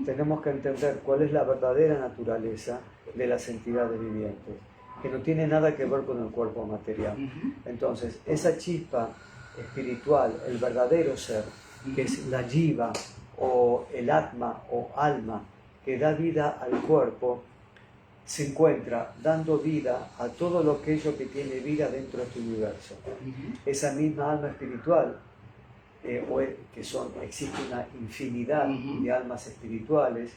tenemos que entender cuál es la verdadera naturaleza de las entidades vivientes, que no tiene nada que ver con el cuerpo material. Entonces, esa chispa espiritual, el verdadero ser, que es la jiva o el atma o alma, que da vida al cuerpo, se encuentra dando vida a todo lo que tiene vida dentro de este universo. Esa misma alma espiritual, existe una infinidad de almas espirituales,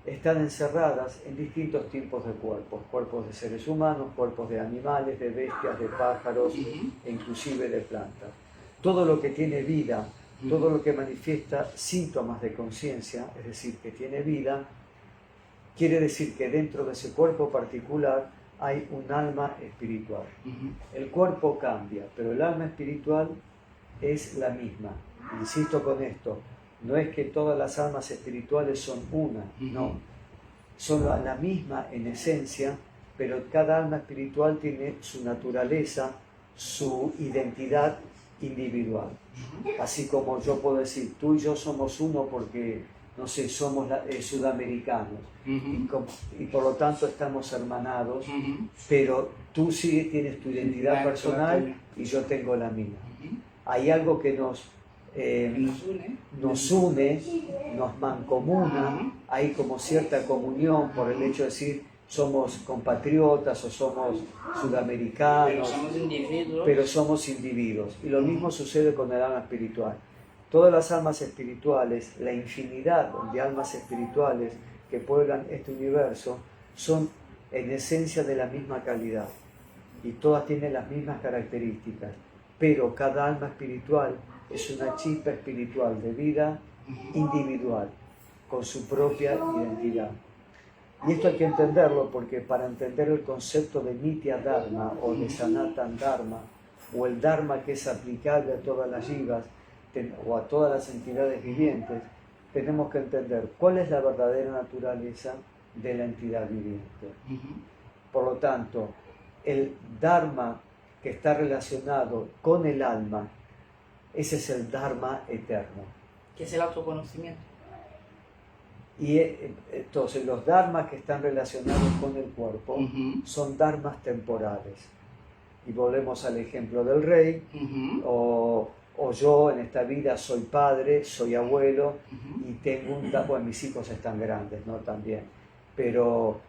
están encerradas en distintos tipos de cuerpos de seres humanos, cuerpos de animales, de bestias, de pájaros, e inclusive de plantas. Todo lo que tiene vida, todo lo que manifiesta síntomas de conciencia, es decir, que tiene vida, quiere decir que dentro de ese cuerpo particular hay un alma espiritual. El cuerpo cambia, pero el alma espiritual es la misma. Insisto con esto, no es que todas las almas espirituales son una, no. Son la misma en esencia, pero cada alma espiritual tiene su naturaleza, su identidad individual. Así como yo puedo decir, tú y yo somos uno porque, no sé, somos sudamericanos y por lo tanto estamos hermanados, pero tú sí tienes tu identidad personal y yo tengo la mía. Hay algo que nos une, nos mancomunan, hay como cierta comunión por el hecho de decir somos compatriotas o somos sudamericanos, pero somos individuos. Y lo mismo sucede con el alma espiritual. Todas las almas espirituales, la infinidad de almas espirituales que pueblan este universo, son en esencia de la misma calidad y todas tienen las mismas características, pero cada alma espiritual es una chispa espiritual de vida individual, con su propia identidad. Y esto hay que entenderlo porque para entender el concepto de Nitya Dharma o de Sanatan Dharma, o el Dharma que es aplicable a todas las jivas o a todas las entidades vivientes, tenemos que entender cuál es la verdadera naturaleza de la entidad viviente. Por lo tanto, el Dharma que está relacionado con el alma, ese es el Dharma eterno. Que es el autoconocimiento. Y entonces los dharmas que están relacionados con el cuerpo son dharmas temporales. Y volvemos al ejemplo del rey, o yo en esta vida soy padre, soy abuelo, y tengo un dharma, bueno, mis hijos están grandes, ¿no? También, pero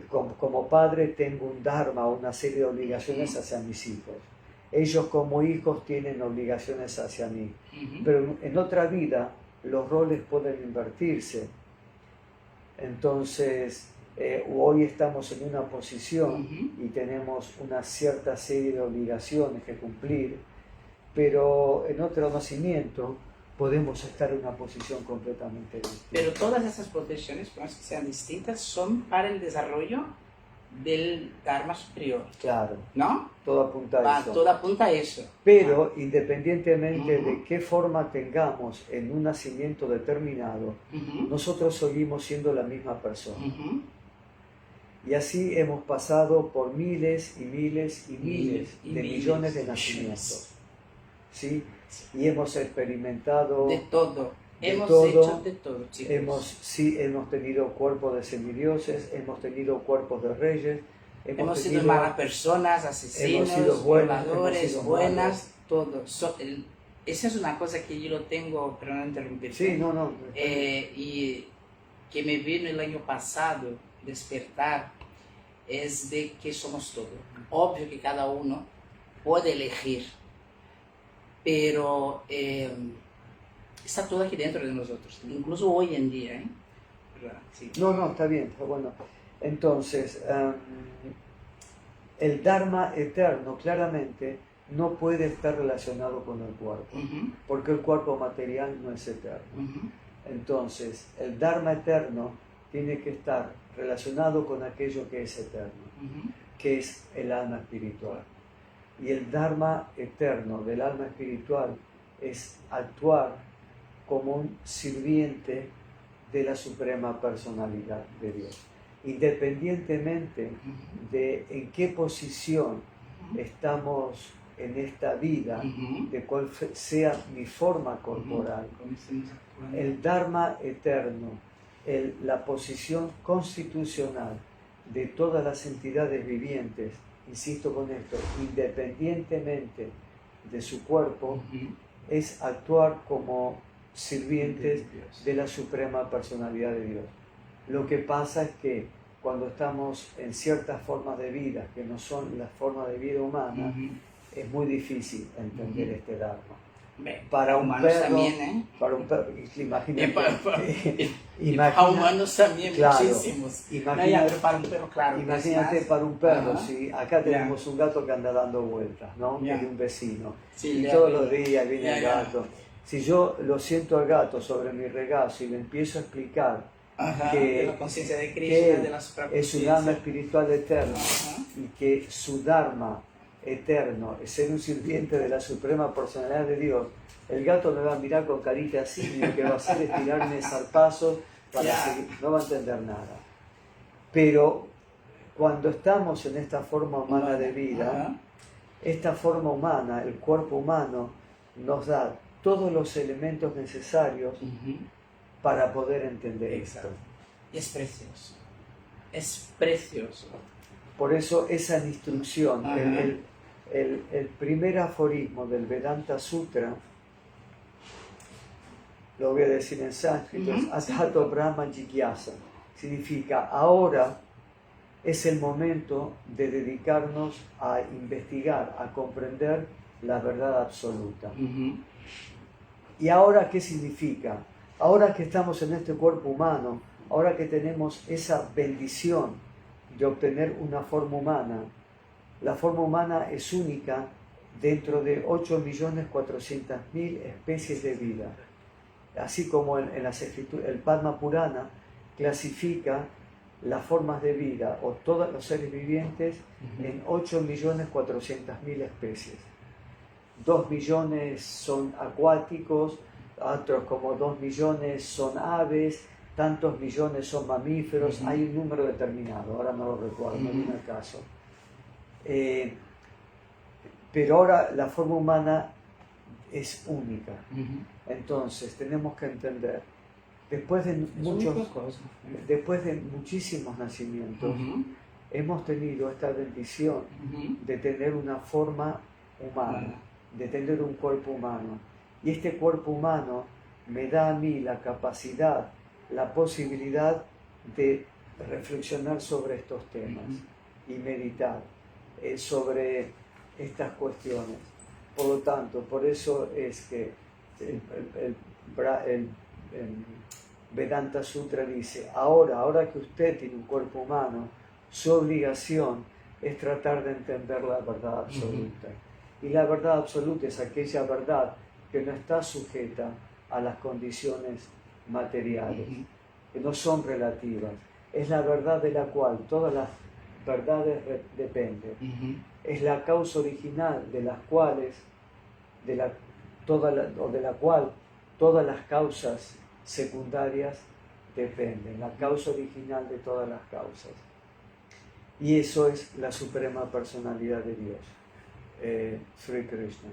como padre tengo un dharma, una serie de obligaciones hacia mis hijos. Ellos como hijos tienen obligaciones hacia mí. Pero en otra vida los roles pueden invertirse. Entonces, hoy estamos en una posición y tenemos una cierta serie de obligaciones que cumplir, pero en otro nacimiento podemos estar en una posición completamente distinta. Pero todas esas posiciones, por más que sean distintas, son para el desarrollo del Dharma superior. Claro, ¿no? todo apunta a eso. Todo apunta a eso. Pero independientemente de qué forma tengamos en un nacimiento determinado, nosotros seguimos siendo la misma persona. Y así hemos pasado por miles y miles y miles de millones de nacimientos. ¿Sí? Y hemos experimentado de todo. Hemos todo. hecho de todo, chicos. Hemos tenido cuerpos de semidioses, hemos tenido cuerpos de reyes, hemos sido malas personas, asesinos, violadores, buenas, todo. Esa es una cosa que yo lo tengo, pero no interrumpir. Sí, no. Y que me vino el año pasado despertar es de que somos todo. Obvio que cada uno puede elegir, pero está todo aquí dentro de nosotros, incluso hoy en día. Sí. No, está bien, está bueno. Entonces, el Dharma eterno claramente no puede estar relacionado con el cuerpo, porque el cuerpo material no es eterno. Entonces, el Dharma eterno tiene que estar relacionado con aquello que es eterno, que es el alma espiritual. Y el Dharma eterno del alma espiritual es actuar como un sirviente de la suprema personalidad de Dios. Independientemente de en qué posición estamos en esta vida, de cuál sea mi forma corporal, el Dharma eterno, la posición constitucional de todas las entidades vivientes, insisto con esto, independientemente de su cuerpo, es actuar como sirvientes de la suprema personalidad de Dios. Lo que pasa es que cuando estamos en ciertas formas de vida que no son las formas de vida humanas, es muy difícil entender este Dharma. Para un perro también, para un perro, imagínate. Para humanos también, claro, muchísimos. Imagínate, para un perro, claro. Imagínate para un perro, ¿sí? Acá tenemos un gato que anda dando vueltas, ¿no? De un vecino. Y todos los días viene el gato. Si yo lo siento al gato sobre mi regazo y le empiezo a explicar que, de la conciencia de Krishna, de la es un alma espiritual eterna y que su Dharma eterno es ser un sirviente de la suprema personalidad de Dios, el gato me va a mirar con carita así, y lo que va a hacer es tirarme zarpazos para seguir, no va a entender nada. Pero cuando estamos en esta forma humana de vida, esta forma humana, el cuerpo humano, nos da todos los elementos necesarios para poder entender esto. Y es precioso. Es precioso. Por eso esa instrucción, el primer aforismo del Vedanta Sutra, lo voy a decir en sánscrito, es Atato Brahma Jigyasa. Significa, ahora es el momento de dedicarnos a investigar, a comprender la verdad absoluta. ¿Y ahora qué significa? Ahora que estamos en este cuerpo humano, ahora que tenemos esa bendición de obtener una forma humana, la forma humana es única dentro de 8.400.000 especies de vida. Así como en las escrituras, el Padma Purana clasifica las formas de vida o todos los seres vivientes en 8.400.000 especies. 2 millones son acuáticos, otros como 2 millones son aves, tantos millones son mamíferos, hay un número determinado, ahora no lo recuerdo, no viene al caso. Pero ahora la forma humana es única. Entonces tenemos que entender, después de muchísimos nacimientos, hemos tenido esta bendición de tener una forma humana, de tener un cuerpo humano. Y este cuerpo humano me da a mí la capacidad, la posibilidad de reflexionar sobre estos temas y meditar sobre estas cuestiones. Por lo tanto, por eso es que el Vedanta Sutra dice, ahora que usted tiene un cuerpo humano, su obligación es tratar de entender la verdad absoluta. Y la verdad absoluta es aquella verdad que no está sujeta a las condiciones materiales, que no son relativas. Es la verdad de la cual todas las verdades dependen. Es la causa original de las cuales, de la cual todas las causas secundarias dependen, la causa original de todas las causas. Y eso es la suprema personalidad de Dios, Sri Krishna.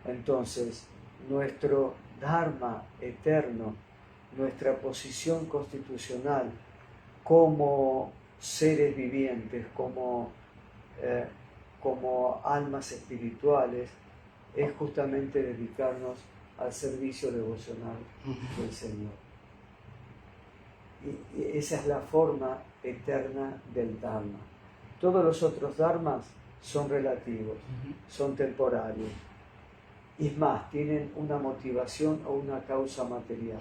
Entonces, nuestro Dharma eterno, nuestra posición constitucional como seres vivientes, como almas espirituales, es justamente dedicarnos al servicio devocional del Señor. Y esa es la forma eterna del Dharma. Todos los otros dharmas son relativos, son temporarios. Y es más, tienen una motivación o una causa material.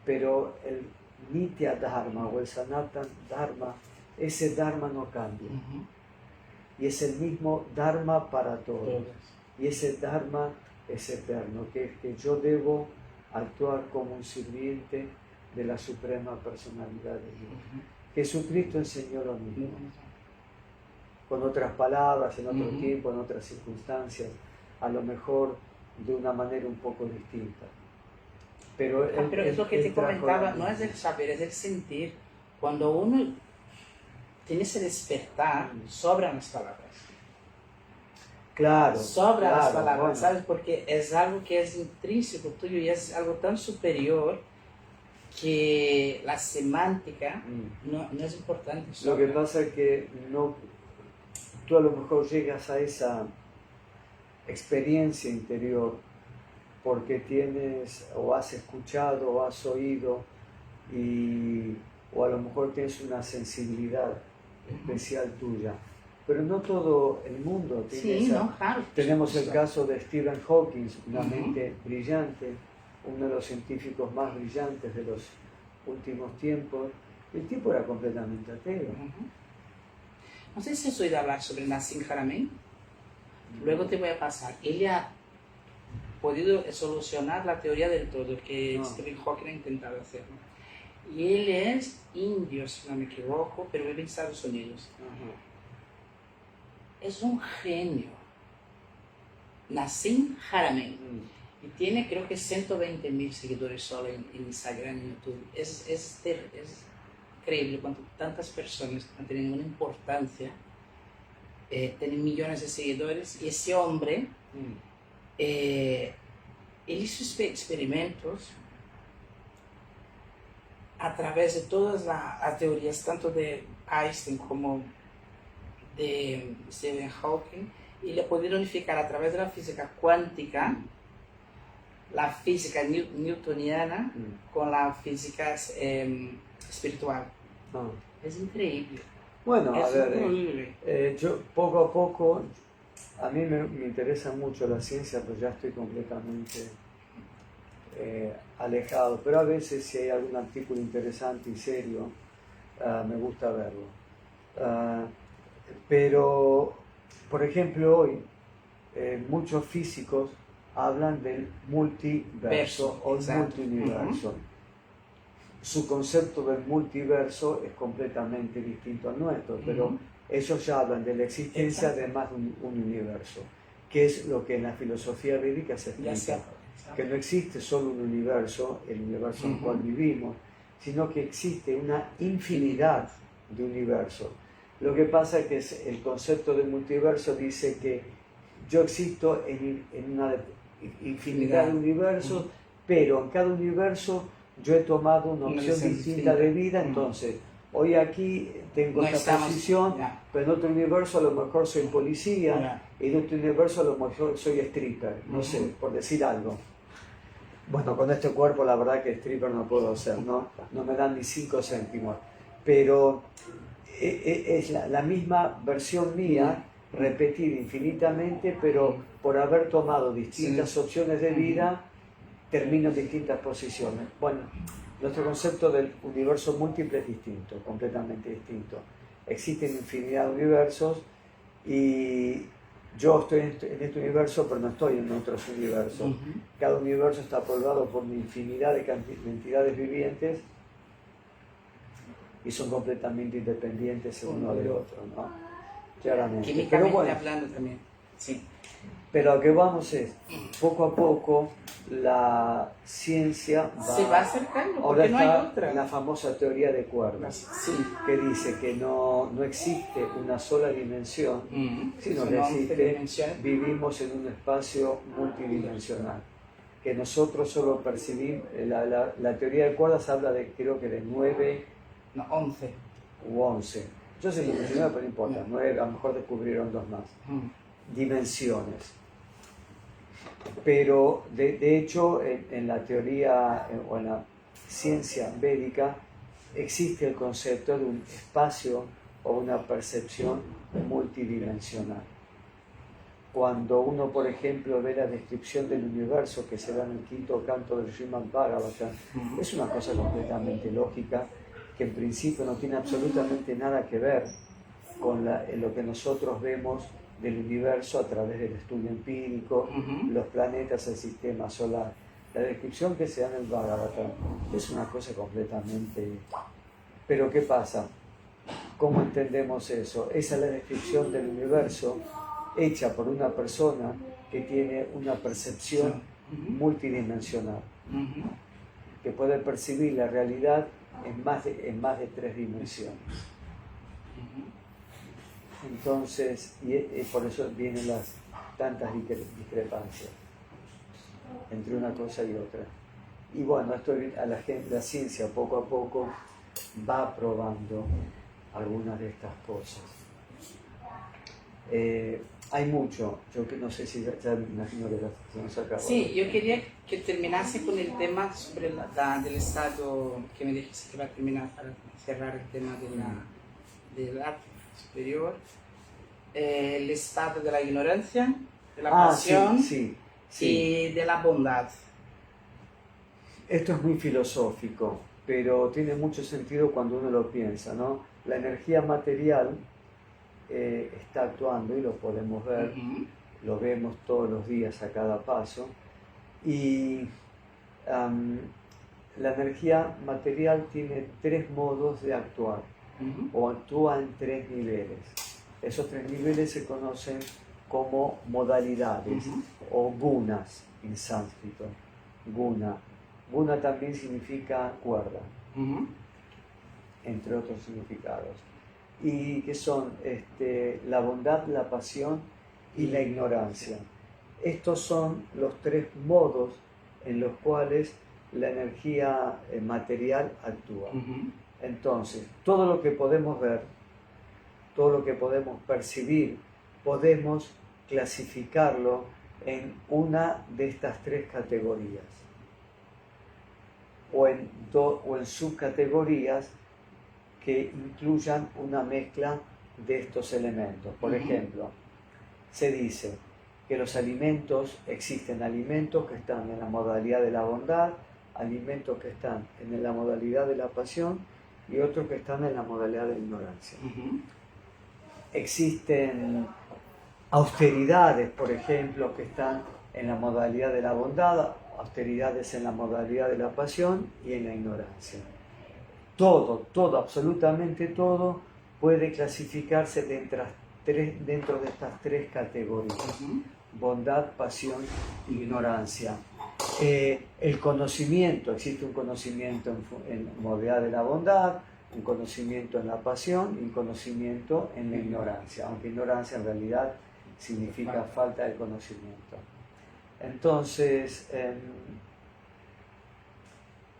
Pero el Nitya Dharma o el Sanatan Dharma, ese Dharma no cambia. Y es el mismo Dharma para todos. Y ese Dharma es eterno, que es que yo debo actuar como un sirviente de la suprema personalidad de Dios. Jesucristo enseñó lo mismo, con otras palabras, en otro tiempo, en otras circunstancias, a lo mejor de una manera un poco distinta. Pero es lo que te comentaba, no es el saber, es el sentir. Cuando uno tiene ese despertar, sobran las palabras. Claro. Sobran las palabras, bueno. ¿sabes? Porque es algo que es intrínseco tuyo y es algo tan superior que la semántica no es importante. Lo que pasa es que tú a lo mejor llegas a esa experiencia interior porque tienes o has escuchado o has oído o a lo mejor tienes una sensibilidad especial tuya. Pero no todo el mundo tiene esa. No, claro. Tenemos el caso de Stephen Hawking, una mente brillante, uno de los científicos más brillantes de los últimos tiempos. El tipo era completamente ateo. No sé si has oído hablar sobre Nassim Haramein. Luego te voy a pasar. Él ha podido solucionar la teoría del todo que Stephen Hawking ha intentado hacerlo. Y él es indio, si no me equivoco, pero vive en Estados Unidos. Es un genio. Nassim Haramein. Y tiene creo que 120.000 seguidores solo en Instagram y YouTube. Es increíble cuando tantas personas que no tienen ninguna importancia tienen millones de seguidores. Y ese hombre, él hizo experimentos a través de todas las teorías, tanto de Einstein como de Stephen Hawking, y le pudieron unificar a través de la física cuántica, la física newtoniana con la física espiritual. Es increíble. Bueno, es a ver, increíble. yo poco a poco, a mí me interesa mucho la ciencia, pero ya estoy completamente alejado. Pero a veces si hay algún artículo interesante y serio, me gusta verlo. Pero, por ejemplo, hoy muchos físicos hablan del multiverso o exacto. multiuniverso. su concepto del multiverso es completamente distinto al nuestro, pero ellos ya hablan de la existencia de más de un universo, que es lo que en la filosofía védica se explica, que no existe solo un universo, el universo en el cual vivimos, sino que existe una infinidad de universos. Lo que pasa es que el concepto del multiverso dice que yo existo en una infinidad de universos, pero en cada universo yo he tomado una opción distinta de vida, entonces hoy aquí tengo esta posición, pero en otro universo a lo mejor soy policía, en otro universo a lo mejor soy stripper, no sé, por decir algo. Bueno, con este cuerpo la verdad que stripper no puedo ser, no me dan ni 5 céntimos, pero es la misma versión mía, repetida infinitamente, pero por haber tomado distintas opciones de vida, termino en distintas posiciones. Bueno, nuestro concepto del universo múltiple es distinto, completamente distinto. Existen infinidad de universos y yo estoy en este universo, pero no estoy en otros universos. Cada universo está poblado por una infinidad de entidades vivientes y son completamente independientes uno del otro, ¿no? Claramente. Químicamente pero bueno, hablando también, sí. Pero a lo que vamos es, poco a poco, la ciencia se va acercando, ahora porque no hay está otra. la famosa teoría de cuerdas, Sí. que dice que no existe una sola dimensión, sino que existe, vivimos en un espacio multidimensional, que nosotros solo percibimos, la teoría de cuerdas habla de, creo que de 9, no, 11 u 11, yo sé lo que pero no importa, 9, a lo mejor descubrieron 2 más, dimensiones. Pero de hecho en la teoría o en la ciencia védica existe el concepto de un espacio o una percepción multidimensional. Cuando uno, por ejemplo, ve la descripción del universo que se da en el quinto canto del Srimad Bhagavatam, es una cosa completamente lógica que en principio no tiene absolutamente nada que ver con lo que nosotros vemos del universo a través del estudio empírico, los planetas, el sistema solar. La descripción que se da en el Bhagavatam es una cosa completamente... Pero ¿qué pasa? ¿Cómo entendemos eso? Esa es la descripción del universo hecha por una persona que tiene una percepción multidimensional, que puede percibir la realidad en más de 3 dimensiones. Entonces, y por eso vienen las tantas discrepancias entre una cosa y otra. Y bueno, esto a la ciencia poco a poco va probando algunas de estas cosas. Hay mucho, yo no sé si ya me imagino que se nos acabó. Sí, yo quería que terminase con el tema sobre del estado, que me dijiste que va a terminar para cerrar el tema del arte superior, el estado de la ignorancia, de la pasión sí. y de la bondad. Esto es muy filosófico, pero tiene mucho sentido cuando uno lo piensa, ¿no? La energía material está actuando y lo podemos ver, lo vemos todos los días a cada paso, y la energía material tiene 3 modos de actuar, o actúa en 3 niveles. Esos 3 niveles se conocen como modalidades o gunas en sánscrito. Guna también significa cuerda, entre otros significados. Y que son la bondad, la pasión y la ignorancia. Estos son los 3 modos en los cuales la energía material actúa. Entonces, todo lo que podemos ver, todo lo que podemos percibir, podemos clasificarlo en una de estas 3 categorías, o en subcategorías que incluyan una mezcla de estos elementos. Por ejemplo, se dice que los alimentos, existen alimentos que están en la modalidad de la bondad, alimentos que están en la modalidad de la pasión y otros que están en la modalidad de la ignorancia. Existen austeridades, por ejemplo, que están en la modalidad de la bondad, austeridades en la modalidad de la pasión y en la ignorancia. todo, absolutamente todo puede clasificarse dentro de estas tres categorías: bondad, pasión, ignorancia. El conocimiento, existe un conocimiento en modalidad de la bondad, un conocimiento en la pasión y un conocimiento en la ignorancia, aunque ignorancia en realidad significa falta de conocimiento. Entonces,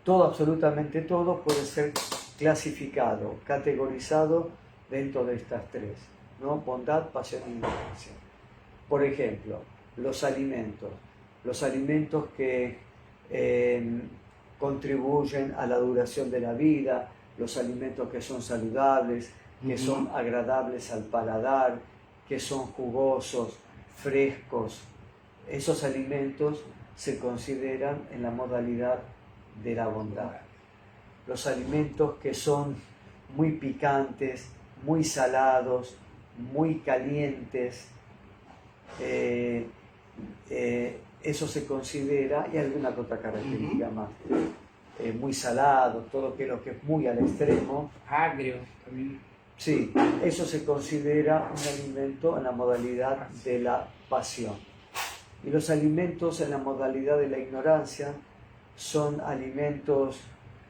todo, absolutamente todo, puede ser clasificado, categorizado dentro de estas tres, ¿no? Bondad, pasión y ignorancia. Por ejemplo, los alimentos que contribuyen a la duración de la vida, los alimentos que son saludables, que son agradables al paladar, que son jugosos, frescos. Esos alimentos se consideran en la modalidad de la bondad. Los alimentos que son muy picantes, muy salados, muy calientes, eso se considera, y alguna otra característica más, muy salado, todo lo que es muy al extremo. Agrio también. Sí, eso se considera un alimento en la modalidad de la pasión. Y los alimentos en la modalidad de la ignorancia son alimentos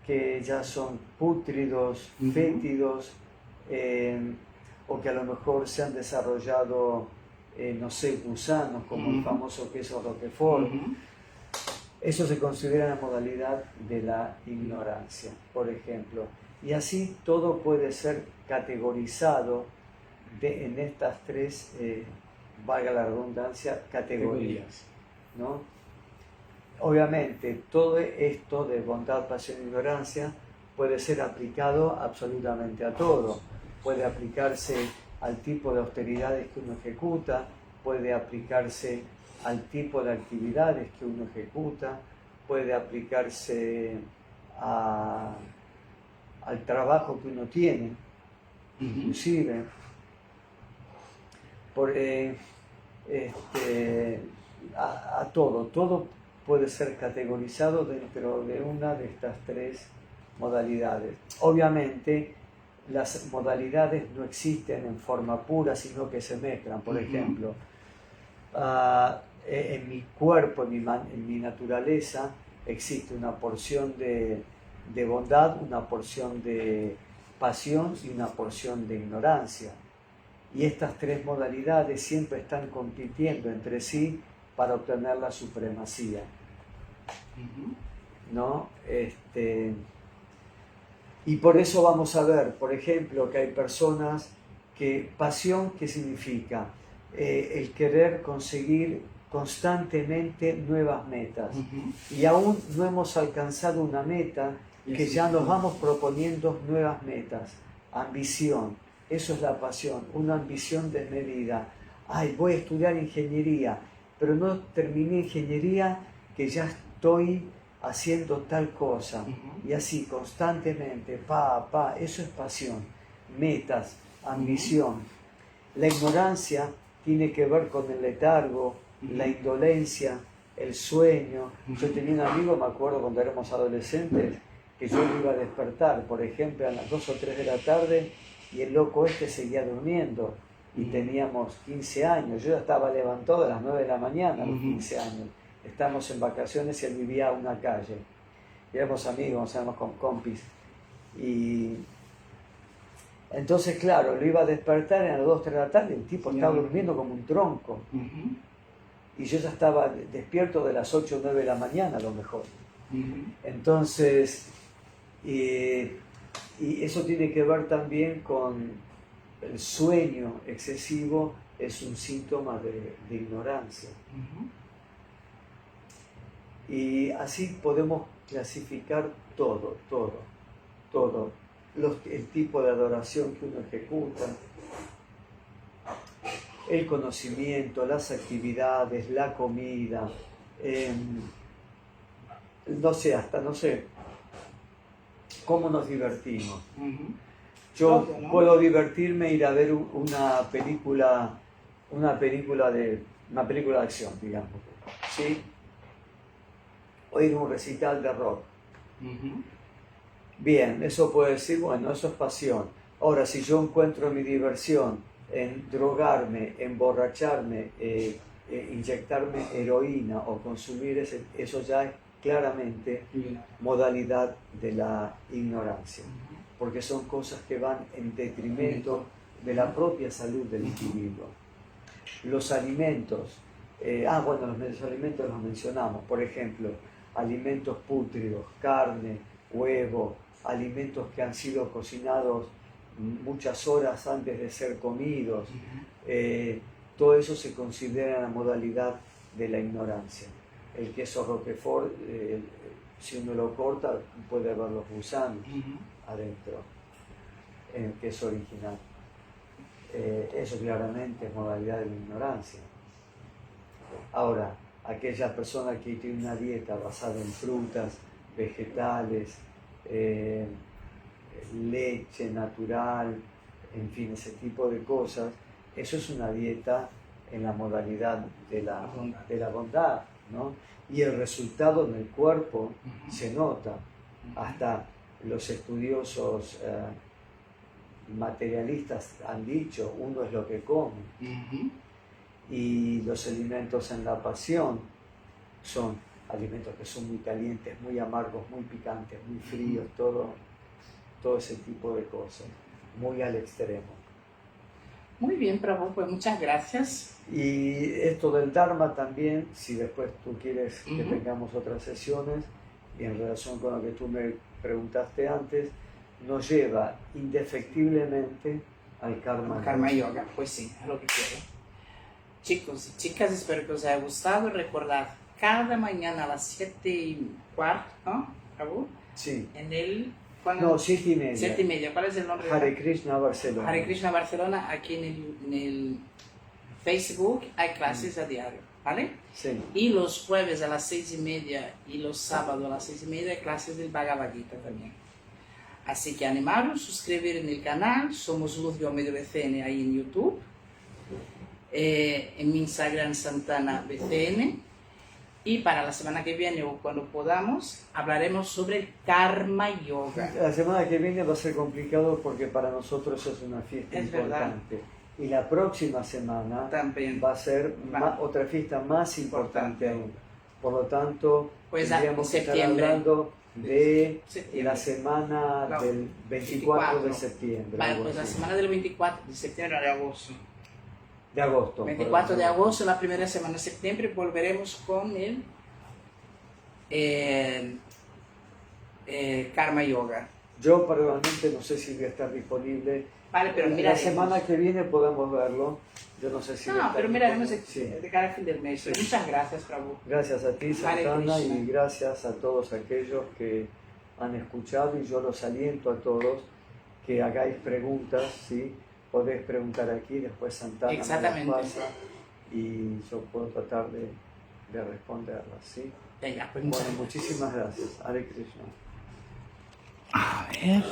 que ya son pútridos, fétidos, o que a lo mejor se han desarrollado, no sé, gusanos, como el famoso queso Roquefort. Eso se considera la modalidad de la ignorancia, por ejemplo. Y así todo puede ser categorizado en estas tres, valga la redundancia, categorías, ¿no? Obviamente, todo esto de bondad, pasión e ignorancia puede ser aplicado absolutamente a todo. Puede aplicarse al tipo de austeridades que uno ejecuta, puede aplicarse al tipo de actividades que uno ejecuta, puede aplicarse al trabajo que uno tiene, inclusive. A todo puede ser categorizado dentro de una de estas tres modalidades. Obviamente, las modalidades no existen en forma pura, sino que se mezclan. Por ejemplo, en mi cuerpo, en mi naturaleza, existe una porción de bondad, una porción de pasión y una porción de ignorancia. Y estas tres modalidades siempre están compitiendo entre sí para obtener la supremacía, ¿no? Y por eso vamos a ver, por ejemplo, que hay personas que pasión, ¿qué significa? El querer conseguir constantemente nuevas metas. Y aún no hemos alcanzado una meta, que ya nos vamos proponiendo nuevas metas. Ambición, eso es la pasión, una ambición desmedida. Ay, voy a estudiar ingeniería, pero no terminé ingeniería, que ya estoy haciendo tal cosa. Y así constantemente, eso es pasión. Metas, ambición. La ignorancia tiene que ver con el letargo, la indolencia, el sueño. Yo tenía un amigo, me acuerdo cuando éramos adolescentes, que yo lo iba a despertar, por ejemplo, a las 2 o 3 de la tarde, y el loco seguía durmiendo, y teníamos 15 años. Yo ya estaba levantado a las 9 de la mañana, a los 15 años. Estábamos en vacaciones y él vivía a una calle. Y éramos amigos, éramos con compis. Y entonces, claro, lo iba a despertar a las 2 o 3 de la tarde, el tipo estaba durmiendo como un tronco. Y yo ya estaba despierto de las 8 o 9 de la mañana, a lo mejor. Entonces, y eso tiene que ver también con el sueño excesivo, es un síntoma de ignorancia. Y así podemos clasificar todo. El tipo de adoración que uno ejecuta, el conocimiento, las actividades, la comida, no sé cómo nos divertimos. Yo puedo divertirme, ir a ver una película de acción, digamos, ¿sí? O ir a un recital de rock. Bien, eso puede decir, bueno, eso es pasión. Ahora, si yo encuentro mi diversión en drogarme, emborracharme, inyectarme heroína o consumir eso ya es claramente modalidad de la ignorancia, porque son cosas que van en detrimento de la propia salud del individuo. Los alimentos, bueno, los alimentos los mencionamos, por ejemplo, alimentos pútridos, carne, huevo, alimentos que han sido cocinados muchas horas antes de ser comidos, todo eso se considera la modalidad de la ignorancia. El queso Roquefort, si uno lo corta, puede haber los gusanos adentro, en el queso original. Eso claramente es modalidad de la ignorancia. Ahora, aquella persona que tiene una dieta basada en frutas, vegetales, leche natural, en fin, ese tipo de cosas, eso es una dieta en la modalidad de la bondad, ¿no? Y el resultado en el cuerpo se nota. Hasta los estudiosos materialistas han dicho, uno es lo que come. Y los alimentos en la pasión son alimentos que son muy calientes, muy amargos, muy picantes, muy fríos, todo ese tipo de cosas, muy al extremo. Muy bien, Prabhu, pues muchas gracias. Y esto del Dharma también, si después tú quieres que tengamos otras sesiones, y en relación con lo que tú me preguntaste antes, nos lleva indefectiblemente al Karma, Karma Yoga. Pues sí, es lo que quiero. Chicos y chicas, espero que os haya gustado. Recordad, cada mañana a las 7:15, ¿no, Prabhu? Sí. En el... No, 7:30. 7:30. ¿Cuál es el nombre? Hare Krishna Barcelona. Hare Krishna Barcelona. Aquí en el Facebook hay clases a diario, ¿vale? Sí. Y los jueves a las 6:30 y los sábados a las 6:30 hay clases del Bhagavad Gita también. Así que animaros, suscribir en el canal. Somos Luz_BCN ahí en YouTube. En mi Instagram Santana BCN. Y para la semana que viene o cuando podamos, hablaremos sobre el Karma Yoga. La semana que viene va a ser complicado porque para nosotros es una fiesta importante. Verdad. Y la próxima semana también va a ser otra fiesta más importante aún. Por lo tanto, pues tendríamos que estar hablando de la semana del 24 de septiembre. Vale, pues la semana del 24 de septiembre o de agosto. De agosto. 24 de agosto, la primera semana de septiembre, volveremos con el Karma Yoga. Yo personalmente no sé si voy a estar disponible. Vale, pero mira. La semana que viene podemos verlo. Yo no sé si. No, pero miraremos de cara al fin del mes. Sí. Muchas gracias, Prabhu. Gracias a ti, Santana, y gracias a todos aquellos que han escuchado. Y yo los aliento a todos que hagáis preguntas, ¿sí? Podéis preguntar aquí, después Santana me las pasa y yo puedo tratar de responderlas, ¿sí? Venga, pues bueno, muchísimas gracias. Hare Krishna. A ver.